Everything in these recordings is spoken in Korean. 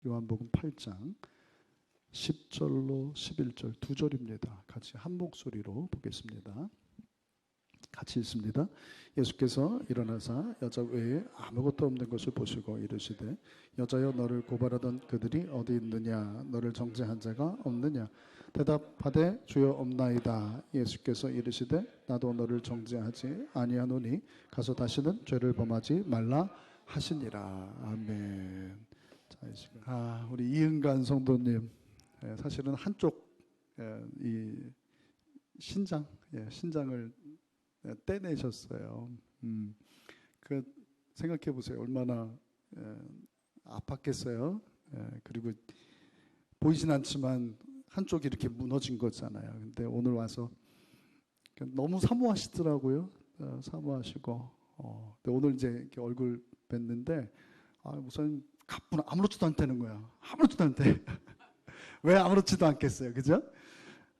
요한복음 8장 10절로 11절 두 절입니다. 같이 한 목소리로 보겠습니다. 같이 읽습니다. 예수께서 일어나사 여자 외에 아무것도 없는 것을 보시고 이르시되 여자여 너를 고발하던 그들이 어디 있느냐 너를 정죄한 자가 없느냐 대답하되 주여 없나이다. 예수께서 이르시되 나도 너를 정죄하지 아니하노니 가서 다시는 죄를 범하지 말라 하시니라. 아멘. 자, 이 시간 우리 이은간 성도님 사실은 한쪽 이 신장을 떼내셨어요. 그 생각해 보세요. 얼마나 아팠겠어요. 그리고 보이진 않지만 한쪽이 이렇게 무너진 거잖아요. 근데 오늘 와서 너무 사모하시더라고요. 사모하시고 근데 오늘 이제 이렇게 얼굴 뵀는데 목사님 가뿐 아무렇지도 않다는 거야. 아무렇지도 않대. 왜 아무렇지도 않겠어요, 그죠?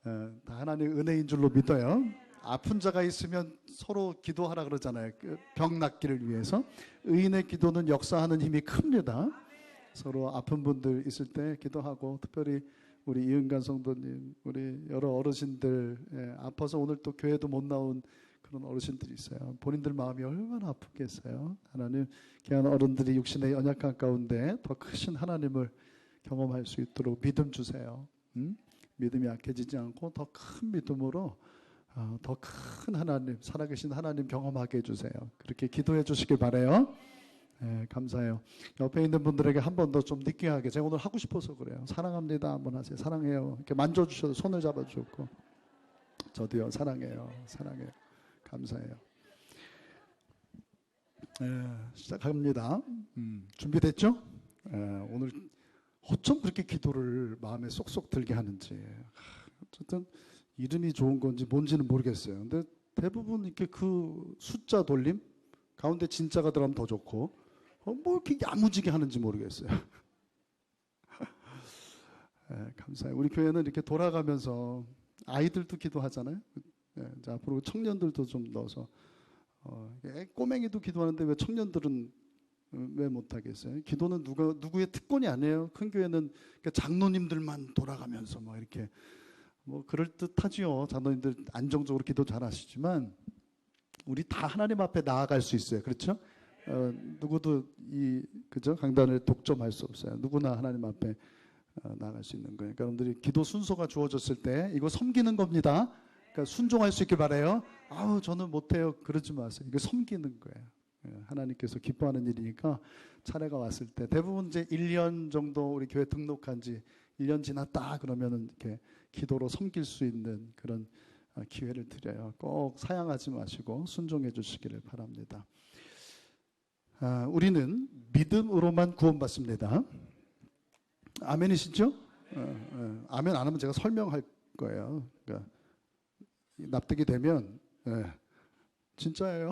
다 하나님의 은혜인 줄로 믿어요. 아픈 자가 있으면 서로 기도하라 그러잖아요. 병 낫기를 위해서. 의인의 기도는 역사하는 힘이 큽니다. 서로 아픈 분들 있을 때 기도하고, 특별히 우리 이은간 성도님, 우리 여러 어르신들 아파서 오늘 또 교회도 못 나온 그런 어르신들이 있어요. 본인들 마음이 얼마나 아프겠어요. 하나님, 귀한 어른들이 육신의 연약한 가운데 더 크신 하나님을 경험할 수 있도록 믿음 주세요. 믿음이 약해지지 않고 더 큰 믿음으로 더 큰 하나님, 살아계신 하나님 경험하게 해주세요. 그렇게 기도해 주시길 바라요. 감사해요. 옆에 있는 분들에게 한 번 더 좀 느끼하게, 제가 오늘 하고 싶어서 그래요. 사랑합니다 한번 하세요. 사랑해요. 이렇게 만져주셔서 손을 잡아주고, 저도요 사랑해요. 사랑해요. 감사해요. 시작합니다. 준비됐죠? 오늘 어쩜 그렇게 기도를 마음에 쏙쏙 들게 하는지. 어쨌든 이름이 좋은 건지 뭔지는 모르겠어요. 근데 대부분 이렇게 그 숫자 돌림 가운데 진짜가 들어가면 더 좋고, 뭐 이렇게 야무지게 하는지 모르겠어요. 감사해요. 우리 교회는 이렇게 돌아가면서 아이들도 기도하잖아요. 자, 앞으로 청년들도 좀 넣어서 꼬맹이도 기도하는데 왜 청년들은 왜 못하겠어요? 기도는 누구의 특권이 아니에요. 큰 교회는 장로님들만 돌아가면서 뭐 이렇게 뭐 그럴 듯하지요. 장로님들 안정적으로 기도 잘하시지만 우리 다 하나님 앞에 나아갈 수 있어요. 그렇죠? 누구도 그죠? 강단을 독점할 수 없어요. 누구나 하나님 앞에 나아갈 수 있는 거예요. 그러니까 여러분들이 기도 순서가 주어졌을 때 이거 섬기는 겁니다. 그러니까 순종할 수 있길 바라요. 저는 못해요. 그러지 마세요. 이거 섬기는 거예요. 하나님께서 기뻐하는 일이니까 차례가 왔을 때 대부분 이제 1년 정도 우리 교회 등록한 지 1년 지났다 그러면은 이렇게 기도로 섬길 수 있는 그런 기회를 드려요. 꼭 사양하지 마시고 순종해 주시기를 바랍니다. 우리는 믿음으로만 구원받습니다. 아멘이시죠? 아멘 안 하면 제가 설명할 거예요. 그러니까 납득이 되면 진짜예요.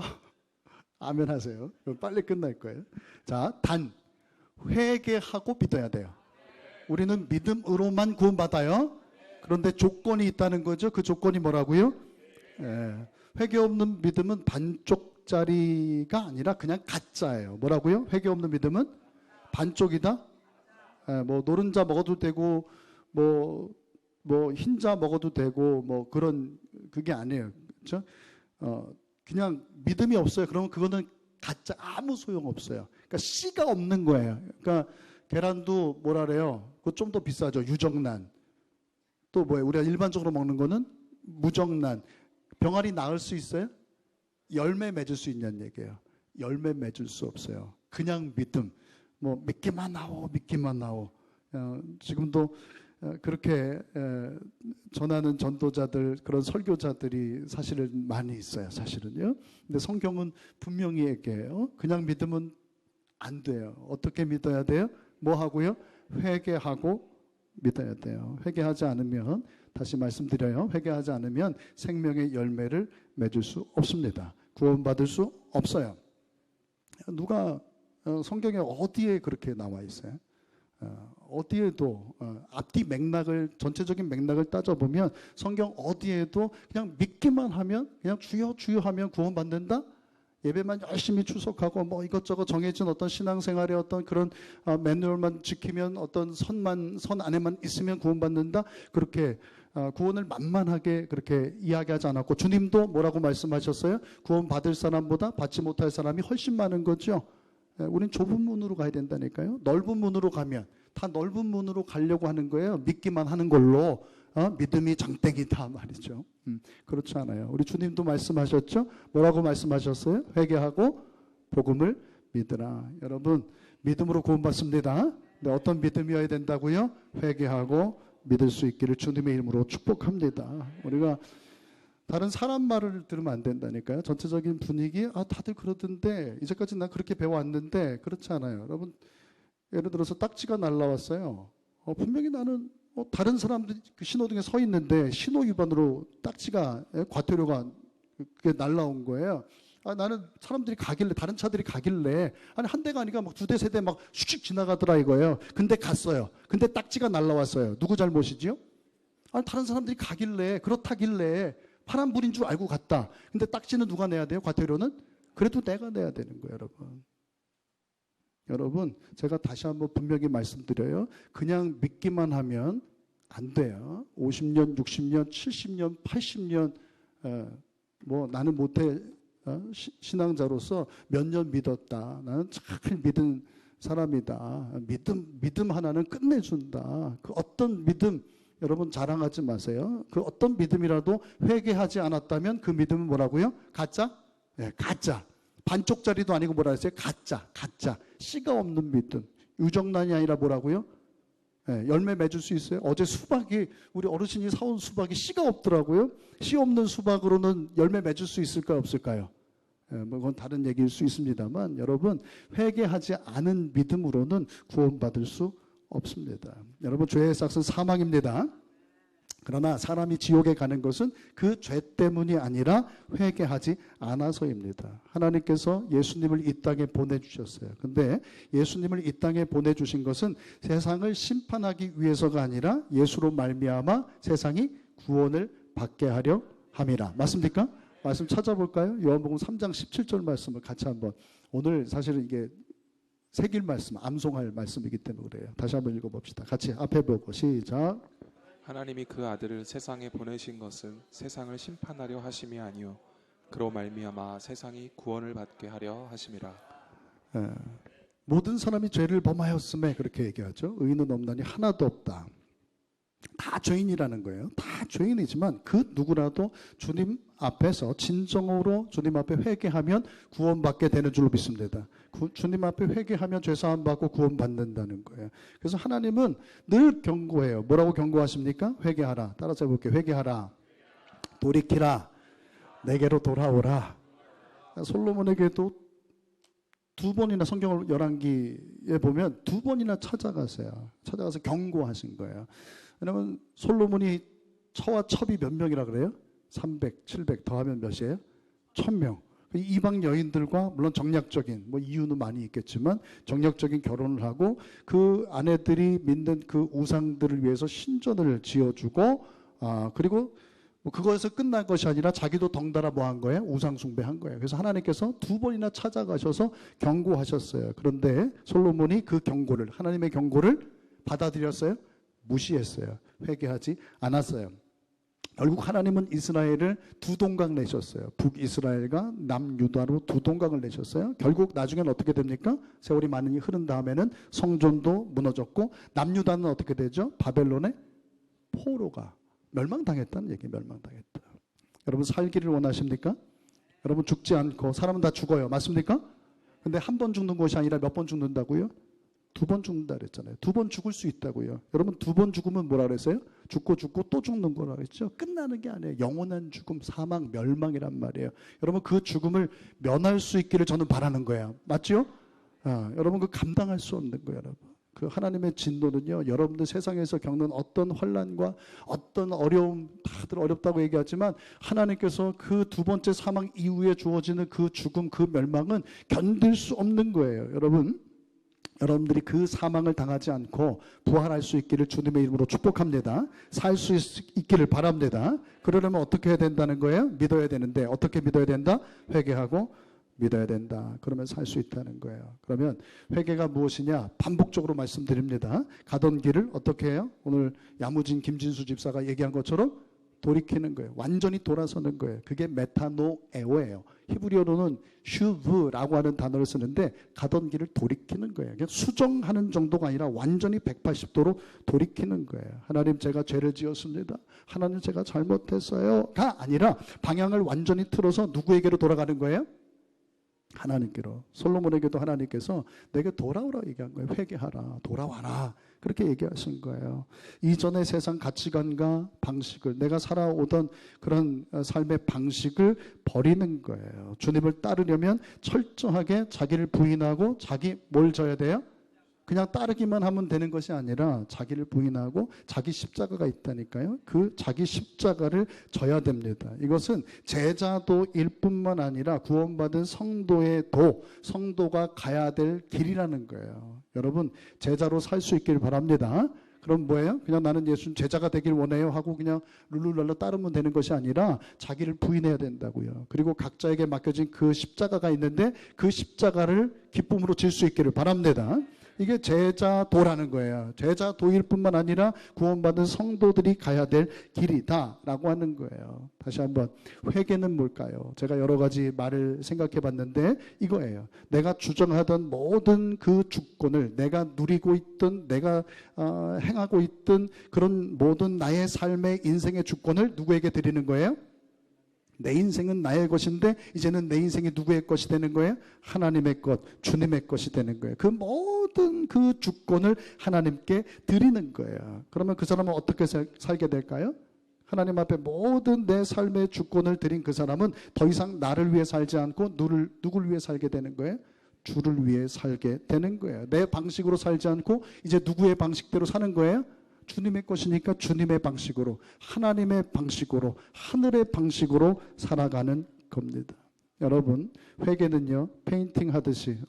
아멘 하세요. 빨리 끝날 거예요. 자, 단 회개하고 믿어야 돼요. 우리는 믿음으로만 구원받아요. 그런데 조건이 있다는 거죠. 그 조건이 뭐라고요? 회개 없는 믿음은 반쪽짜리가 아니라 그냥 가짜예요. 뭐라고요? 회개 없는 믿음은 반쪽이다. 뭐 노른자 먹어도 되고 뭐 흰자 먹어도 되고 뭐 그런 그게 아니에요. 그렇죠? 그냥 믿음이 없어요. 그러면 그거는 가짜, 아무 소용 없어요. 그러니까 씨가 없는 거예요. 그러니까 계란도 뭐라 그래요? 그거 좀 더 비싸죠. 유정란. 또 뭐예요? 우리가 일반적으로 먹는 거는 무정란. 병아리 낳을 수 있어요? 열매 맺을 수 있냐는 얘기예요. 열매 맺을 수 없어요. 그냥 믿음. 뭐 믿기만 하오, 믿기만 하오. 지금도 그렇게 전하는 전도자들, 그런 설교자들이 사실은 많이 있어요. 사실은요. 근데 성경은 분명히 얘기해요. 그냥 믿으면 안 돼요. 어떻게 믿어야 돼요? 뭐 하고요? 회개하고 믿어야 돼요. 회개하지 않으면, 다시 말씀드려요. 회개하지 않으면 생명의 열매를 맺을 수 없습니다. 구원받을 수 없어요. 누가 성경에 어디에 그렇게 나와 있어요? 어디에도 앞뒤 맥락을, 전체적인 맥락을 따져보면 성경 어디에도 그냥 믿기만 하면, 그냥 주여 주여 하면 구원받는다? 예배만 열심히 출석하고 뭐 이것저것 정해진 어떤 신앙생활의 어떤 그런 매뉴얼만 지키면 어떤 선 안에만 있으면 구원받는다. 그렇게 구원을 만만하게 그렇게 이야기하지 않았고, 주님도 뭐라고 말씀하셨어요? 구원받을 사람보다 받지 못할 사람이 훨씬 많은 거죠. 우린 좁은 문으로 가야 된다니까요. 넓은 문으로 가면 다 넓은 문으로 가려고 하는 거예요. 믿기만 하는 걸로 믿음이 장땡이다 말이죠. 그렇지 않아요. 우리 주님도 말씀하셨죠. 뭐라고 말씀하셨어요? 회개하고 복음을 믿으라. 여러분, 믿음으로 구원받습니다. 근데 어떤 믿음이어야 된다고요? 회개하고 믿을 수 있기를 주님의 이름으로 축복합니다. 우리가 다른 사람 말을 들으면 안 된다니까요. 전체적인 분위기, 다들 그러던데 이제까지 나 그렇게 배워왔는데 그렇지 않아요. 여러분, 예를 들어서 딱지가 날라왔어요. 분명히 나는 다른 사람들이 그 신호등에 서 있는데 신호 위반으로 딱지가, 과태료가 그게 날라온 거예요. 나는 사람들이 가길래, 다른 차들이 가길래, 한 대가 아니라 막 2대, 3대 막 슉슉 지나가더라 이거예요. 근데 갔어요. 근데 딱지가 날라왔어요. 누구 잘못이지요? 다른 사람들이 가길래, 그렇다길래 파란불인 줄 알고 갔다. 근데 딱지는 누가 내야 돼요? 과태료는? 그래도 내가 내야 되는 거예요, 여러분. 여러분, 제가 다시 한번 분명히 말씀드려요. 그냥 믿기만 하면 안 돼요. 50년, 60년, 70년, 80년, 뭐 나는 못해, 신앙자로서 몇 년 믿었다. 나는 잘 믿은 사람이다. 믿음 하나는 끝내준다. 그 어떤 믿음, 여러분 자랑하지 마세요. 그 어떤 믿음이라도 회개하지 않았다면 그 믿음은 뭐라고요? 가짜? 네, 가짜. 반쪽짜리도 아니고 뭐라 했어요? 가짜. 씨가 없는 믿음. 유정란이 아니라 뭐라고요? 네, 열매 맺을 수 있어요? 어제 수박이, 우리 어르신이 사온 수박이 씨가 없더라고요. 씨 없는 수박으로는 열매 맺을 수 있을까요? 없을까요? 뭐 그건 다른 얘기일 수 있습니다만, 여러분, 회개하지 않은 믿음으로는 구원받을 수 없습니다. 여러분, 죄의 삭은 사망입니다. 그러나 사람이 지옥에 가는 것은 그 죄 때문이 아니라 회개하지 않아서입니다. 하나님께서 예수님을 이 땅에 보내주셨어요. 근데 예수님을 이 땅에 보내주신 것은 세상을 심판하기 위해서가 아니라 예수로 말미암아 세상이 구원을 받게 하려 함이라. 맞습니까? 말씀 찾아볼까요? 요한복음 3장 17절 말씀을 같이 한번. 오늘 사실은 이게 새길 말씀, 암송할 말씀이기 때문에 그래요. 다시 한번 읽어봅시다. 같이 앞에 보고 시작. 하나님이 그 아들을 세상에 보내신 것은 세상을 심판하려 하심이 아니요 그로 말미암아 세상이 구원을 받게 하려 하심이라. 모든 사람이 죄를 범하였음에 그렇게 얘기하죠. 의인은 없나니 하나도 없다. 다 죄인이라는 거예요. 다 죄인이지만 그 누구라도 주님 앞에서 진정으로 주님 앞에 회개하면 구원받게 되는 줄로 믿습니다. 주님 앞에 회개하면 죄사함 받고 구원받는다는 거예요. 그래서 하나님은 늘 경고해요. 뭐라고 경고하십니까? 회개하라. 따라서 해볼게요. 회개하라. 돌이키라. 내게로 돌아오라. 솔로몬에게도 2번이나 성경을 열왕기에 보면 2번이나 찾아가서 경고하신 거예요. 왜냐하면 솔로몬이 처와 첩이 몇 명이라 그래요? 300, 700 더하면 몇이에요? 1000명. 이방 여인들과 물론 정략적인 뭐 이유는 많이 있겠지만 정략적인 결혼을 하고 그 아내들이 믿는 그 우상들을 위해서 신전을 지어주고 그리고 뭐 그거에서 끝난 것이 아니라 자기도 덩달아 뭐 한 거예요? 우상 숭배한 거예요. 그래서 하나님께서 2번이나 찾아가셔서 경고하셨어요. 그런데 솔로몬이 그 경고를, 하나님의 경고를 받아들였어요? 무시했어요. 회개하지 않았어요. 결국 하나님은 이스라엘을 2동강 내셨어요. 북이스라엘과 남유다로 2동강을 내셨어요. 결국 나중에는 어떻게 됩니까? 세월이 많이 흐른 다음에는 성전도 무너졌고 남유다는 어떻게 되죠? 바벨론의 포로가 멸망당했다는 얘기예요. 멸망당했다. 여러분 살기를 원하십니까? 여러분 죽지 않고, 사람은 다 죽어요. 맞습니까? 근데 한 번 죽는 것이 아니라 몇 번 죽는다고요? 2번 죽는다 그랬잖아요. 2번 죽을 수 있다고요. 여러분 2번 죽으면 뭐라 그랬어요? 죽고 또 죽는 거라 그랬죠. 끝나는 게 아니에요. 영원한 죽음, 사망, 멸망이란 말이에요. 여러분 그 죽음을 면할 수 있기를 저는 바라는 거예요. 맞죠? 여러분 그 감당할 수 없는 거예요. 여러분 그 하나님의 진노는요, 여러분들 세상에서 겪는 어떤 환난과 어떤 어려움, 다들 어렵다고 얘기하지만 하나님께서 그 2번째 사망 이후에 주어지는 그 죽음, 그 멸망은 견딜 수 없는 거예요. 여러분들이 그 사망을 당하지 않고 부활할 수 있기를 주님의 이름으로 축복합니다. 살 수 있기를 바랍니다. 그러려면 어떻게 해야 된다는 거예요? 믿어야 되는데 어떻게 믿어야 된다? 회개하고 믿어야 된다. 그러면 살 수 있다는 거예요. 그러면 회개가 무엇이냐? 반복적으로 말씀드립니다. 가던 길을 어떻게 해요? 오늘 야무진 김진수 집사가 얘기한 것처럼 돌이키는 거예요. 완전히 돌아서는 거예요. 그게 메타노에오예요. 히브리어로는 슈브라고 하는 단어를 쓰는데 가던 길을 돌이키는 거예요. 그냥 수정하는 정도가 아니라 완전히 180도로 돌이키는 거예요. 하나님 제가 죄를 지었습니다. 하나님 제가 잘못했어요가 아니라 방향을 완전히 틀어서 누구에게로 돌아가는 거예요? 하나님께로. 솔로몬에게도 하나님께서 내게 돌아오라 얘기한 거예요. 회개하라, 돌아와라, 그렇게 얘기하신 거예요. 이전의 세상 가치관과 방식을, 내가 살아오던 그런 삶의 방식을 버리는 거예요. 주님을 따르려면 철저하게 자기를 부인하고 자기 뭘 져야 돼요? 그냥 따르기만 하면 되는 것이 아니라 자기를 부인하고 자기 십자가가 있다니까요. 그 자기 십자가를 져야 됩니다. 이것은 제자도일 뿐만 아니라 구원받은 성도의 성도가 가야 될 길이라는 거예요. 여러분 제자로 살 수 있길 바랍니다. 그럼 뭐예요? 그냥 나는 예수님 제자가 되길 원해요 하고 그냥 룰루랄라 따르면 되는 것이 아니라 자기를 부인해야 된다고요. 그리고 각자에게 맡겨진 그 십자가가 있는데 그 십자가를 기쁨으로 질 수 있기를 바랍니다. 이게 제자도라는 거예요. 제자도일 뿐만 아니라 구원받은 성도들이 가야 될 길이다라고 하는 거예요. 다시 한번 회개는 뭘까요? 제가 여러 가지 말을 생각해 봤는데 이거예요. 내가 주장하던 모든 그 주권을 내가 누리고 있던 내가 행하고 있던 그런 모든 나의 삶의 인생의 주권을 누구에게 드리는 거예요? 내 인생은 나의 것인데 이제는 내 인생이 누구의 것이 되는 거예요? 하나님의 것, 주님의 것이 되는 거예요. 그 모든 그 주권을 하나님께 드리는 거예요. 그러면 그 사람은 어떻게 살게 될까요? 하나님 앞에 모든 내 삶의 주권을 드린 그 사람은 더 이상 나를 위해 살지 않고 누굴 위해 살게 되는 거예요? 주를 위해 살게 되는 거예요. 내 방식으로 살지 않고 이제 누구의 방식대로 사는 거예요? 주님의 것이니까 주님의 방식으로, 하나님의 방식으로, 하늘의 방식으로 살아가는 겁니다. 여러분 회개는요 페인팅 하듯이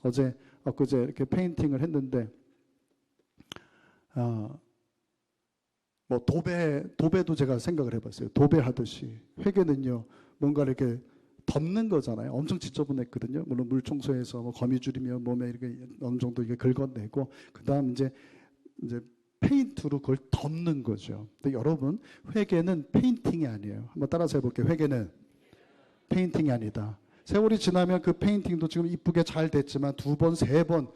엊그제 이렇게 페인팅을 했는데 뭐 도배도 제가 생각을 해봤어요. 도배하듯이 회개는요 뭔가 이렇게 덮는 거잖아요. 엄청 지저분했거든요. 물론 물 청소해서 뭐 거미줄이며 몸에 이렇게 어느 정도 이게 긁어내고 그다음 이제 페인트로 그걸 덮는 거죠. 근데 여러분 회개는 페인팅이 아니에요. 한번 따라서 해볼게요. 회개는 페인팅이 아니다. 세월이 지나면 그 페인팅도 지금 이쁘게 잘 됐지만 두 번, 세 번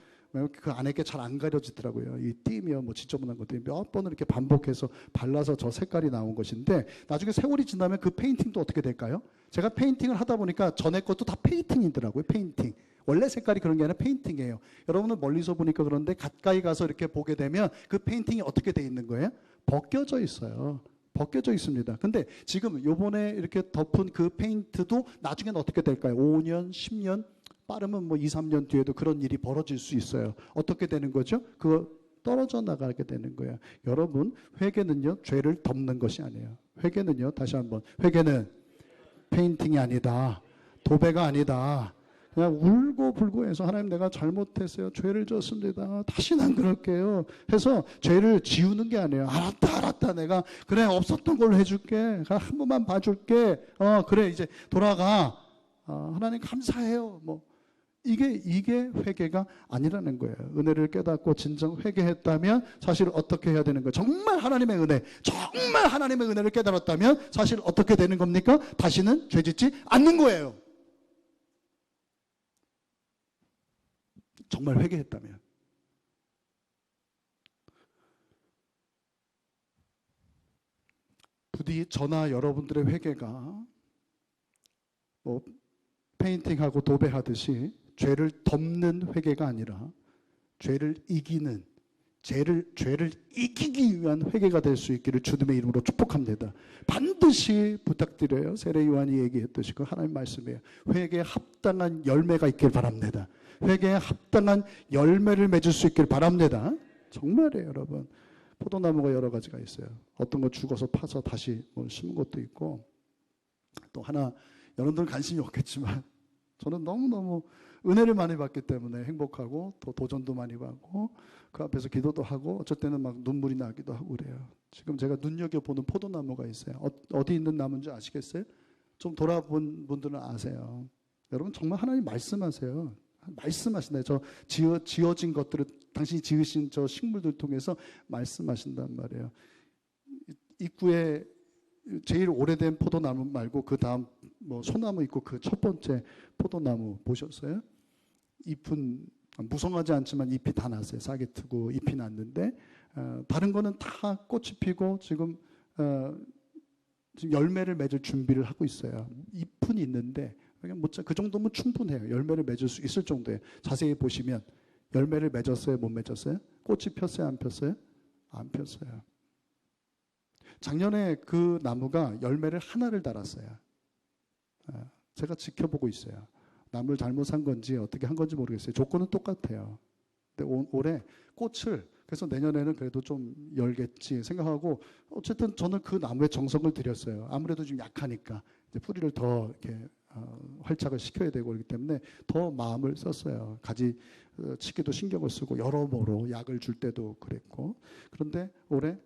그 안에 게 잘 안 가려지더라고요. 이 띠며 뭐 지저분한 것들이 몇 번을 이렇게 반복해서 발라서 저 색깔이 나온 것인데 나중에 세월이 지나면 그 페인팅도 어떻게 될까요? 제가 페인팅을 하다 보니까 전에 것도 다 페인팅이더라고요. 페인팅. 원래 색깔이 그런 게 아니라 페인팅이에요. 여러분은 멀리서 보니까 그런데 가까이 가서 이렇게 보게 되면 그 페인팅이 어떻게 돼 있는 거예요? 벗겨져 있어요. 벗겨져 있습니다. 근데 지금 요번에 이렇게 덮은 그 페인트도 나중에는 어떻게 될까요? 5년, 10년, 빠르면 뭐 2, 3년 뒤에도 그런 일이 벌어질 수 있어요. 어떻게 되는 거죠? 그거 떨어져 나가게 되는 거예요. 여러분 회개는요 죄를 덮는 것이 아니에요. 회개는요 다시 한번 회개는 페인팅이 아니다. 도배가 아니다. 그냥 울고 불고 해서 하나님 내가 잘못했어요. 죄를 졌습니다. 다시는 안 그럴게요. 해서 죄를 지우는 게 아니에요. 알았다 내가 그래 없었던 걸로 해줄게. 한 번만 봐줄게. 그래 이제 돌아가. 하나님 감사해요. 뭐 이게 회개가 아니라는 거예요. 은혜를 깨닫고 진정 회개했다면 사실 어떻게 해야 되는 거예요? 정말 하나님의 은혜를 깨달았다면 사실 어떻게 되는 겁니까? 다시는 죄짓지 않는 거예요. 정말 회개했다면. 부디 저나 여러분들의 회개가 뭐 페인팅하고 도배하듯이 죄를 덮는 회개가 아니라 죄를 이기는 죄를 이기기 위한 회개가 될 수 있기를 주님의 이름으로 축복합니다. 반드시 부탁드려요. 세례 요한이 얘기했듯이 그 하나님 말씀이에요. 회개에 합당한 열매가 있길 바랍니다. 회개에 합당한 열매를 맺을 수 있길 바랍니다. 정말이에요, 여러분. 포도나무가 여러 가지가 있어요. 어떤 거 죽어서 파서 다시 뭐 심은 것도 있고, 또 하나 여러분들은 관심이 없겠지만 저는 너무너무 은혜를 많이 받기 때문에 행복하고 또 도전도 많이 받고 그 앞에서 기도도 하고 어쩔 때는 막 눈물이 나기도 하고 그래요. 지금 제가 눈여겨보는 포도나무가 있어요. 어디 있는 나무인지 아시겠어요? 좀 돌아본 분들은 아세요. 여러분 정말 하나님 말씀하세요. 말씀하신다. 저 지어진 것들을 당신이 지으신 저 식물들 통해서 말씀하신단 말이에요. 입구에 제일 오래된 포도나무 말고 그 다음 뭐 소나무 있고 그 첫 번째 포도나무 보셨어요? 잎은 무성하지 않지만 잎이 다 났어요. 싹이 트고 잎이 났는데 다른 거는 다 꽃이 피고 지금 열매를 맺을 준비를 하고 있어요. 잎은 있는데 그 정도면 충분해요. 열매를 맺을 수 있을 정도예요. 자세히 보시면 열매를 맺었어요? 못 맺었어요? 꽃이 폈어요? 안 폈어요? 안 폈어요. 작년에 그 나무가 열매를 하나를 달았어요. 제가 지켜보고 있어요. 나무를 잘못 산 건지 어떻게 한 건지 모르겠어요. 조건은 똑같아요. 근데 올해 꽃을 그래서 내년에는 그래도 좀 열겠지 생각하고 어쨌든 저는 그 나무에 정성을 들였어요. 아무래도 좀 약하니까 이제 뿌리를 더 이렇게 활착을 시켜야 되고 그렇기 때문에 더 마음을 썼어요. 가지 치기도 신경을 쓰고 여러모로 약을 줄 때도 그랬고 그런데 올해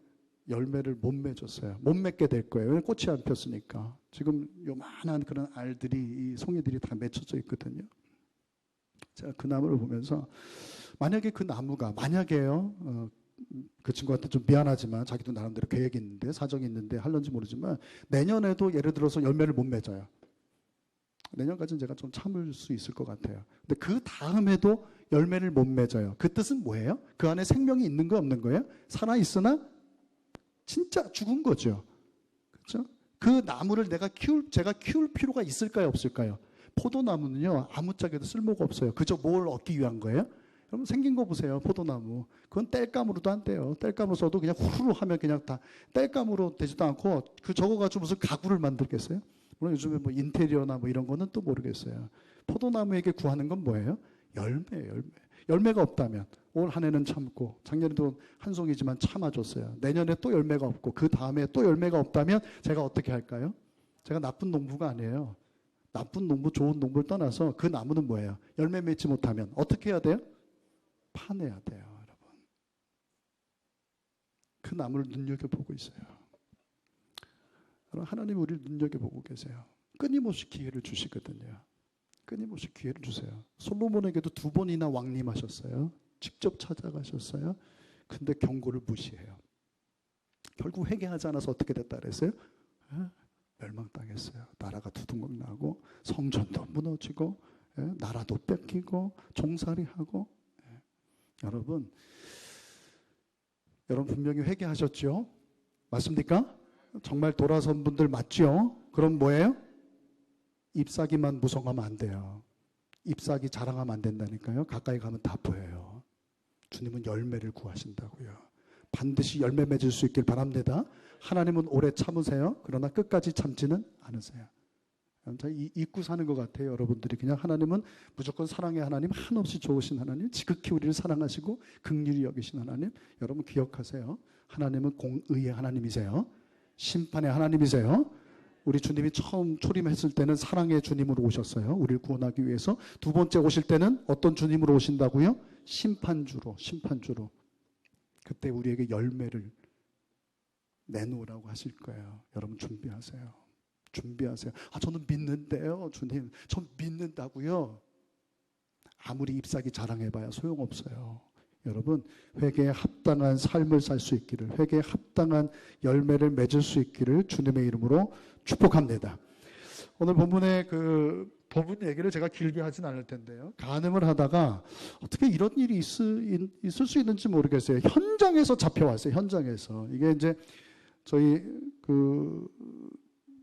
열매를 못 맺었어요. 못 맺게 될 거예요. 꽃이 안 폈으니까. 지금 요만한 그런 알들이 이 송이들이 다 맺혀져 있거든요. 제가 그 나무를 보면서 만약에 그 나무가 만약에요. 그 친구한테 좀 미안하지만 자기도 나름대로 계획이 있는데 사정이 있는데 할런지 모르지만 내년에도 예를 들어서 열매를 못 맺어요. 내년까지는 제가 좀 참을 수 있을 것 같아요. 근데 그 다음에도 열매를 못 맺어요. 그 뜻은 뭐예요? 그 안에 생명이 있는 거 없는 거예요? 살아 있으나 진짜 죽은 거죠. 그렇죠? 그 나무를 제가 키울 필요가 있을까요, 없을까요? 포도나무는요, 아무짝에도 쓸모가 없어요. 그저 뭘 얻기 위한 거예요? 여러분 생긴 거 보세요, 포도나무. 그건 땔감으로도 안 돼요. 땔감으로 써도 그냥 후루루 하면 그냥 다 땔감으로 되지도 않고 그 저거 가지고 무슨 가구를 만들겠어요? 물론 요즘에 뭐 인테리어나 뭐 이런 거는 또 모르겠어요. 포도나무에게 구하는 건 뭐예요? 열매예요, 열매. 열매가 없다면 올 한 해는 참고 작년에도 한 송이지만 참아줬어요. 내년에 또 열매가 없고 그 다음에 또 열매가 없다면 제가 어떻게 할까요? 제가 나쁜 농부가 아니에요. 나쁜 농부, 좋은 농부를 떠나서 그 나무는 뭐예요? 열매 맺지 못하면 어떻게 해야 돼요? 파내야 돼요, 여러분. 그 나무를 눈여겨보고 있어요. 여러분, 하나님 우리를 눈여겨보고 계세요. 끊임없이 기회를 주시거든요. 끊임없이 기회를 주세요. 솔로몬에게도 2번이나 왕림하셨어요. 직접 찾아가셨어요. 근데 경고를 무시해요. 결국 회개하지 않아서 어떻게 됐다 그랬어요? 멸망당했어요. 나라가 두둥강 나고 성전도 무너지고 나라도 뺏기고 종살이하고. 여러분 분명히 회개하셨죠? 맞습니까? 정말 돌아선 분들 맞죠? 그럼 뭐예요? 잎사귀만 무성하면 안 돼요. 잎사귀 자랑하면 안 된다니까요. 가까이 가면 다 보여요. 주님은 열매를 구하신다고요. 반드시 열매 맺을 수 있길 바랍니다. 하나님은 오래 참으세요. 그러나 끝까지 참지는 않으세요. 잊고 사는 것 같아요. 여러분들이 그냥 하나님은 무조건 사랑의 하나님, 한없이 좋으신 하나님, 지극히 우리를 사랑하시고 긍휼히 여기신 하나님. 여러분 기억하세요. 하나님은 공의의 하나님이세요. 심판의 하나님이세요. 우리 주님이 처음 초림했을 때는 사랑의 주님으로 오셨어요. 우리를 구원하기 위해서. 2번째 오실 때는 어떤 주님으로 오신다고요? 심판주로. 그때 우리에게 열매를 내놓으라고 하실 거예요. 여러분 준비하세요. 저는 믿는데요, 주님. 전 믿는다고요. 아무리 잎사귀 자랑해봐야 소용없어요. 여러분 회개에 합당한 삶을 살 수 있기를, 회개에 합당한 열매를 맺을 수 있기를 주님의 이름으로 축복합니다. 오늘 본문의 그 부분 얘기를 제가 길게 하진 않을 텐데요. 간음을 하다가 어떻게 이런 일이 있을 수 있는지 모르겠어요. 현장에서 잡혀왔어요. 현장에서. 이게 이제 저희 그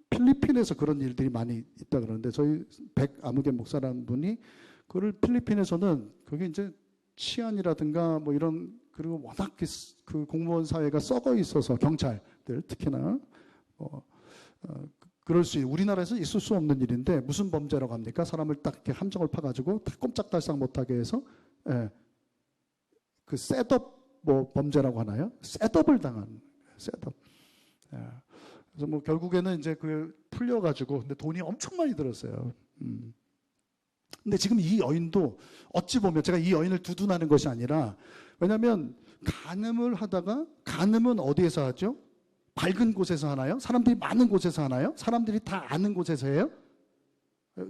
필리핀에서 그런 일들이 많이 있다 그러는데 저희 백아무개 목사라는 분이 그걸 필리핀에서는 그게 이제 치안이라든가 뭐 이런 그리고 워낙 그 공무원 사회가 썩어 있어서 경찰들 특히나 그럴 수 우리나라에서 있을 수 없는 일인데 무슨 범죄라고 합니까? 사람을 딱 이렇게 함정을 파가지고 다 꼼짝달싹 못하게 해서 그 셋업 뭐 범죄라고 하나요? 셋업을 당한 셋업. 그래서 뭐 결국에는 이제 그 풀려가지고 근데 돈이 엄청 많이 들었어요. 근데 지금 이 여인도 어찌 보면 제가 이 여인을 두둔하는 것이 아니라 왜냐하면 간음을 하다가 간음은 어디에서 하죠? 밝은 곳에서 하나요? 사람들이 많은 곳에서 하나요? 사람들이 다 아는 곳에서 해요?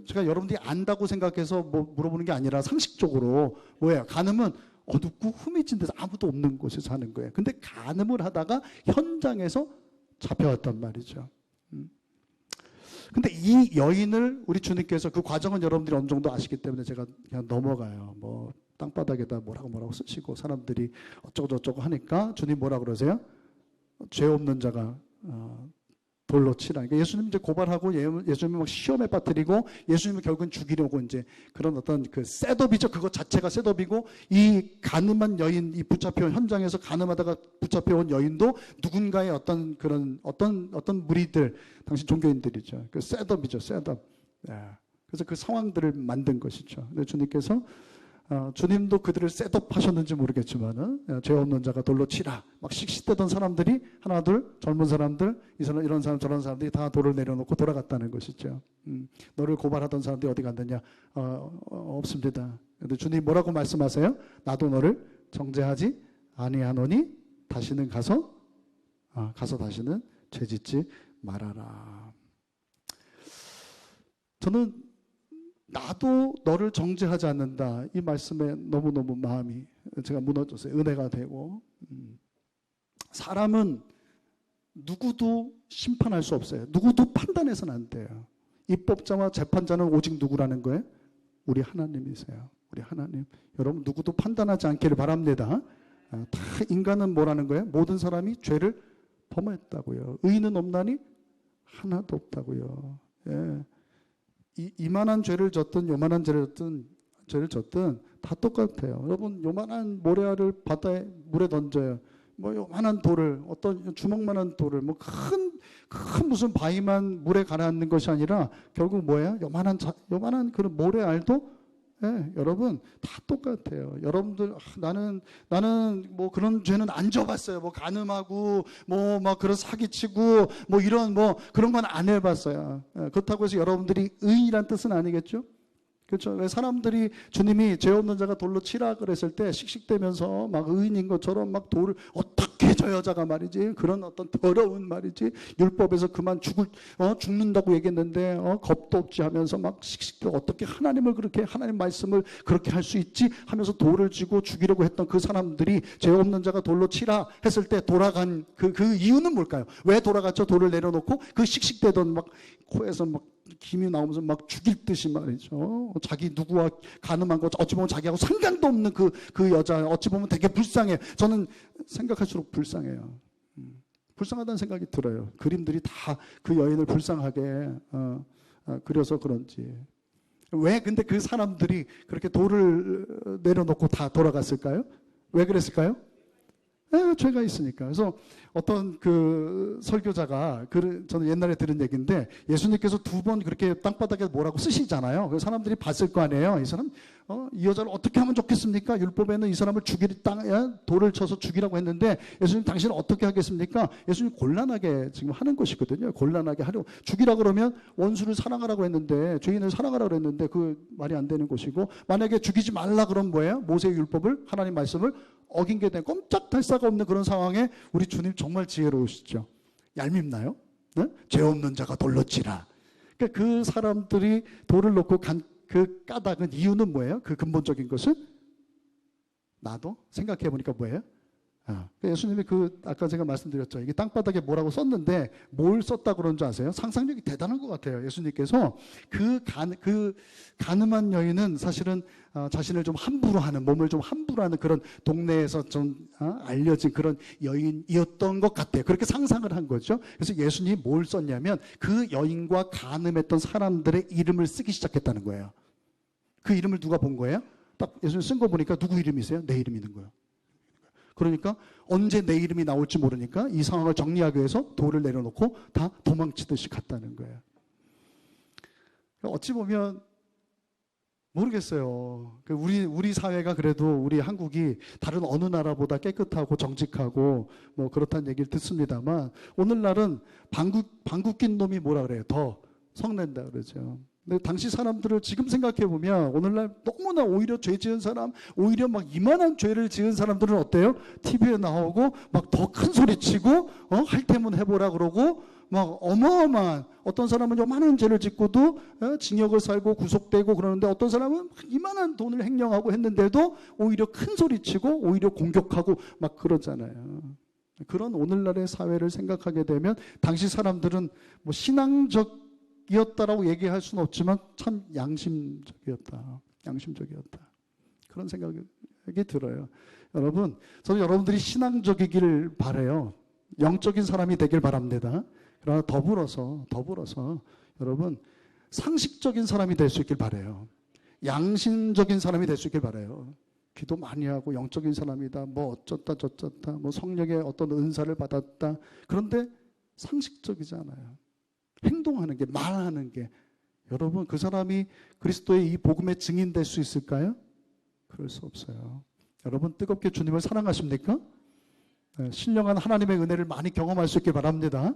제가 여러분들이 안다고 생각해서 뭐 물어보는 게 아니라 상식적으로 뭐예요? 간음은 어둡고 후미진 데서 아무도 없는 곳에서 하는 거예요. 근데 간음을 하다가 현장에서 잡혀왔단 말이죠. 근데 이 여인을 우리 주님께서, 그 과정은 여러분들이 어느 정도 아시기 때문에 제가 그냥 넘어가요. 뭐 땅바닥에다 뭐라고 쓰시고 사람들이 어쩌고저쩌고 하니까 주님 뭐라 그러세요? 죄 없는 자가 돌로 치라. 그러니까 예수님 이제 고발하고 예수님을 막 시험에 빠뜨리고 예수님을 결국은 죽이려고 이제 그런 어떤 그 셋업이죠. 그것 자체가 셋업이고, 이 간음한 여인, 이 붙잡혀온 현장에서 간음하다가 붙잡혀온 여인도 누군가의 어떤 그런 어떤 무리들, 당시 종교인들이죠. 그 셋업이죠. 셋업. 그래서 그 상황들을 만든 것이죠. 근데 주님께서 주님도 그들을 셋업하셨는지 모르겠지만은 죄 없는 자가 돌로 치라. 막 씩씩대던 사람들이 하나 둘 젊은 사람들, 이런 사람 저런 사람들이 다 돌을 내려놓고 돌아갔다는 것이죠. 너를 고발하던 사람들이 어디 갔느냐? 없습니다. 근데 주님 뭐라고 말씀하세요? 나도 너를 정죄하지 아니하노니 다시는 가서 다시는 죄짓지 말아라. 저는 나도 너를 정죄하지 않는다, 이 말씀에 너무너무 마음이 제가 무너졌어요. 은혜가 되고, 사람은 누구도 심판할 수 없어요. 누구도 판단해서는 안 돼요. 입법자와 재판자는 오직 누구라는 거예요? 우리 하나님이세요. 우리 하나님. 여러분 누구도 판단하지 않기를 바랍니다. 다 인간은 뭐라는 거예요? 모든 사람이 죄를 범했다고요. 의인은 없나니 하나도 없다고요. 예. 이만한 죄를 졌든 요만한 죄를 졌든 다 똑같아요. 여러분 요만한 모래알을 바다에 물에 던져요. 뭐 요만한 돌을, 어떤 주먹만한 돌을, 뭐 큰 무슨 바위만 물에 가라앉는 것이 아니라 결국 뭐예요? 요만한 그런 모래알도, 여러분 다 똑같아요. 여러분들 나는 뭐 그런 죄는 안 져봤어요. 뭐 간음하고 뭐 막 그런 사기치고 뭐 이런 뭐 그런 건 안 해봤어요. 그렇다고 해서 여러분들이 의인이란 뜻은 아니겠죠? 그렇죠? 왜 사람들이 주님이 죄 없는 자가 돌로 치라 그랬을 때 씩씩대면서 막 의인인 것처럼 막 돌을, 어떻게 저 여자가 말이지, 그런 어떤 더러운 말이지, 율법에서 그만 죽는다고 얘기했는데 겁도 없지 하면서 막 씩씩대, 어떻게 하나님을 그렇게, 하나님 말씀을 그렇게 할 수 있지 하면서 돌을 쥐고 죽이려고 했던 그 사람들이 죄 없는 자가 돌로 치라 했을 때 돌아간 그 이유는 뭘까요? 왜 돌아갔죠? 돌을 내려놓고 그 씩씩대던 막 코에서 막 김이 나오면서 막 죽일 듯이 말이죠. 자기 누구와 간음한 거, 어찌 보면 자기하고 상관도 없는 그 여자, 어찌 보면 되게 불쌍해. 저는 생각할수록 불쌍해요. 불쌍하다는 생각이 들어요. 그림들이 다 그 여인을 불쌍하게 그려서 그런지. 왜 근데 그 사람들이 그렇게 돌을 내려놓고 다 돌아갔을까요? 왜 그랬을까요? 죄가 있으니까. 그래서 어떤 그 설교자가, 저는 옛날에 들은 얘기인데, 예수님께서 2번 그렇게 땅바닥에 뭐라고 쓰시잖아요. 그래서 사람들이 봤을 거 아니에요. 이 사람, 이 여자를 어떻게 하면 좋겠습니까? 율법에는 이 사람을 돌을 쳐서 죽이라고 했는데, 예수님 당신은 어떻게 하겠습니까? 예수님 곤란하게 지금 하는 것이거든요. 곤란하게 하려고. 죽이라 그러면 원수를 사랑하라고 했는데, 죄인을 사랑하라고 했는데, 그 말이 안 되는 것이고, 만약에 죽이지 말라 그러면 뭐예요? 모세의 율법을, 하나님 말씀을 어긴 게 된, 꼼짝달싹 없는 그런 상황에 우리 주님 정말 지혜로우시죠. 얄밉나요? 네? 죄 없는 자가 돌로 치라. 그러니까 그 사람들이 돌을 놓고 간 그 까닭은, 이유는 뭐예요? 그 근본적인 것은 나도 생각해 보니까 뭐예요? 예수님이 아까 제가 말씀드렸죠. 이게 땅바닥에 뭐라고 썼는데 뭘 썼다 그런 줄 아세요? 상상력이 대단한 것 같아요. 예수님께서 그 간음한 여인은 사실은 자신을 좀 함부로 하는, 몸을 좀 함부로 하는 그런 동네에서 좀 알려진 그런 여인이었던 것 같아요. 그렇게 상상을 한 거죠. 그래서 예수님이 뭘 썼냐면 그 여인과 간음했던 사람들의 이름을 쓰기 시작했다는 거예요. 그 이름을 누가 본 거예요? 딱 예수님 쓴 거 보니까 누구 이름이세요? 내 이름이 있는 거예요. 그러니까 언제 내 이름이 나올지 모르니까 이 상황을 정리하기 위해서 돌을 내려놓고 다 도망치듯이 갔다는 거예요. 어찌 보면 모르겠어요. 우리 사회가 그래도, 우리 한국이 다른 어느 나라보다 깨끗하고 정직하고 뭐 그렇다는 얘기를 듣습니다만, 오늘날은 방귀 낀 놈이 뭐라 그래요? 더 성낸다 그러죠. 근데 당시 사람들을 지금 생각해 보면 오늘날 너무나 오히려 죄 지은 사람, 오히려 막 이만한 죄를 지은 사람들은 어때요? TV에 나오고 막 더 큰 소리 치고 할테문 해보라 그러고 막 어마어마한, 어떤 사람은 요만한 죄를 짓고도 징역을 살고 구속되고 그러는데, 어떤 사람은 이만한 돈을 횡령하고 했는데도 오히려 큰 소리 치고 오히려 공격하고 막 그러잖아요. 그런 오늘날의 사회를 생각하게 되면 당시 사람들은 뭐 신앙적이었다라고 얘기할 수는 없지만 참 양심적이었다. 그런 생각이 들어요. 여러분, 저는 여러분들이 신앙적이길 바라요. 영적인 사람이 되길 바랍니다. 그러나 더불어서 여러분, 상식적인 사람이 될 수 있길 바라요. 양심적인 사람이 될 수 있길 바라요. 기도 많이 하고 영적인 사람이다, 뭐 어쩌다 저쩌다, 뭐 성령의 어떤 은사를 받았다. 그런데 상식적이지 않아요. 행동하는 게, 말하는 게. 여러분, 그 사람이 그리스도의 이 복음의 증인 될 수 있을까요? 그럴 수 없어요. 여러분, 뜨겁게 주님을 사랑하십니까? 신령한 하나님의 은혜를 많이 경험할 수 있길 바랍니다.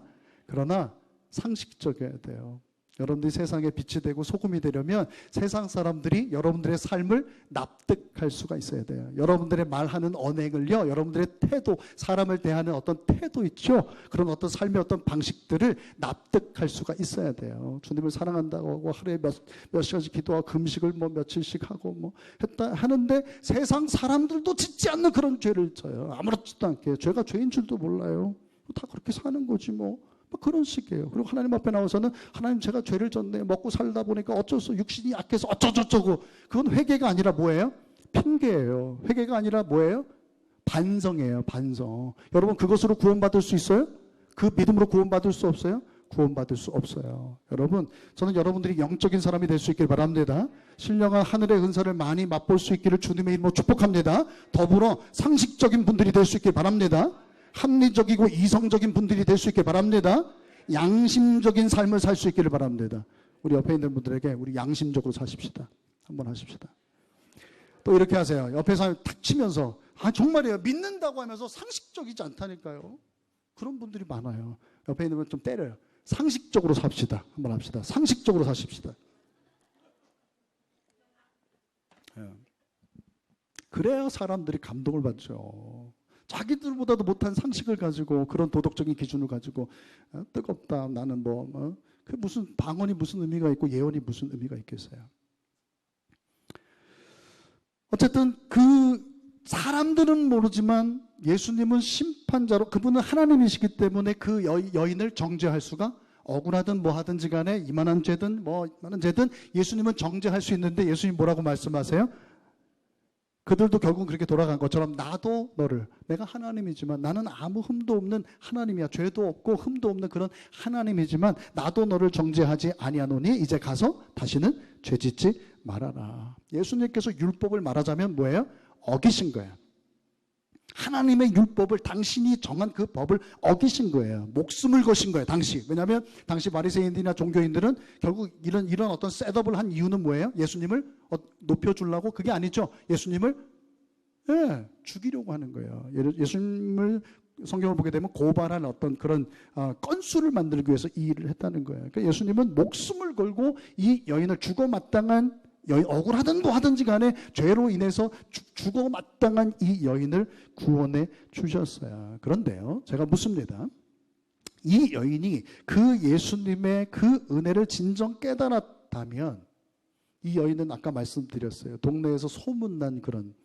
그러나 상식적이어야 돼요. 여러분들이 세상에 빛이 되고 소금이 되려면 세상 사람들이 여러분들의 삶을 납득할 수가 있어야 돼요. 여러분들의 말하는 언행을요, 여러분들의 태도, 사람을 대하는 어떤 태도 있죠. 그런 어떤 삶의 어떤 방식들을 납득할 수가 있어야 돼요. 주님을 사랑한다고 하고 하루에 몇 시간씩 기도하고 금식을 뭐 며칠씩 하고 뭐 했다 하는데 세상 사람들도 짓지 않는 그런 죄를 져요. 아무렇지도 않게. 죄가 죄인 줄도 몰라요. 다 그렇게 사는 거지 뭐. 그런 식이에요. 그리고 하나님 앞에 나와서는 하나님, 제가 죄를 졌네, 먹고 살다 보니까 어쩔 수, 육신이 약해서 어쩌고저쩌고. 그건 회개가 아니라 뭐예요? 핑계예요. 회개가 아니라 뭐예요? 반성이에요. 반성. 여러분, 그것으로 구원받을 수 있어요? 그 믿음으로 구원받을 수 없어요? 구원받을 수 없어요. 여러분, 저는 여러분들이 영적인 사람이 될 수 있길 바랍니다. 신령한 하늘의 은사를 많이 맛볼 수 있기를 주님의 이름으로 축복합니다. 더불어 상식적인 분들이 될 수 있길 바랍니다. 합리적이고 이성적인 분들이 될 수 있길 바랍니다. 양심적인 삶을 살 수 있기를 바랍니다. 우리 옆에 있는 분들에게 우리 양심적으로 사십시다. 한번 하십시다. 또 이렇게 하세요. 옆에 사람 탁 치면서, 정말이에요, 믿는다고 하면서 상식적이지 않다니까요. 그런 분들이 많아요. 옆에 있는 분 좀 때려요. 상식적으로 삽시다. 한번 합시다. 상식적으로 사십시다. 그래야 사람들이 감동을 받죠. 자기들보다도 못한 상식을 가지고, 그런 도덕적인 기준을 가지고 뜨겁다, 나는 그 무슨 방언이 무슨 의미가 있고 예언이 무슨 의미가 있겠어요. 어쨌든 그 사람들은 모르지만 예수님은 심판자로, 그분은 하나님이시기 때문에 그 여인을 정죄할 수가, 억울하든 뭐 하든지 간에 이만한 죄든 뭐 이만한 죄든 예수님은 정죄할 수 있는데, 예수님 뭐라고 말씀하세요? 그들도 결국은 그렇게 돌아간 것처럼 나도 너를, 내가 하나님이지만, 나는 아무 흠도 없는 하나님이야. 죄도 없고 흠도 없는 그런 하나님이지만 나도 너를 정죄하지 아니하노니 이제 가서 다시는 죄짓지 말아라. 예수님께서 율법을 말하자면 뭐예요? 어기신 거예요. 하나님의 율법을, 당신이 정한 그 법을 어기신 거예요. 목숨을 거신 거예요, 당시. 왜냐하면 당시 바리새인들이나 종교인들은 결국 이런 어떤 셋업을 한 이유는 뭐예요? 예수님을 높여주려고? 그게 아니죠. 예수님을 죽이려고 하는 거예요. 예수님을 성경을 보게 되면 고발한 어떤 그런 건수를 만들기 위해서 이 일을 했다는 거예요. 그러니까 예수님은 목숨을 걸고 이 여인을 죽어마땅한, 억울하든 뭐 하든지 간에 죄로 인해서 죽어마땅한 이 여인을 구원해 주셨어요. 그런데요, 제가 묻습니다. 이 여인이 그 예수님의 그 은혜를 진정 깨달았다면, 이 여인은 아까 말씀드렸어요. 동네에서 소문난 그런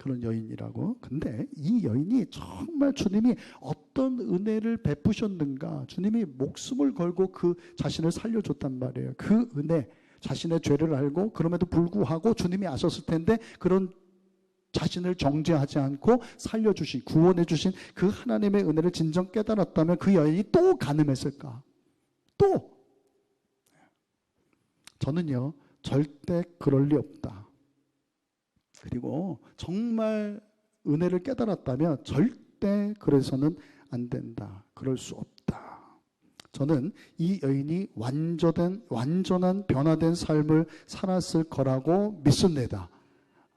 여인이라고. 근데 이 여인이 정말 주님이 어떤 은혜를 베푸셨는가, 주님이 목숨을 걸고 그 자신을 살려줬단 말이에요. 그 은혜, 자신의 죄를 알고 그럼에도 불구하고 주님이 아셨을 텐데 그런 자신을 정죄하지 않고 살려주신, 구원해주신 그 하나님의 은혜를 진정 깨달았다면 그 여인이 또 간음했을까? 또! 저는요, 절대 그럴 리 없다. 그리고 정말 은혜를 깨달았다면 절대 그래서는 안 된다. 그럴 수 없다. 저는 이 여인이 완전한 변화된 삶을 살았을 거라고 믿습니다.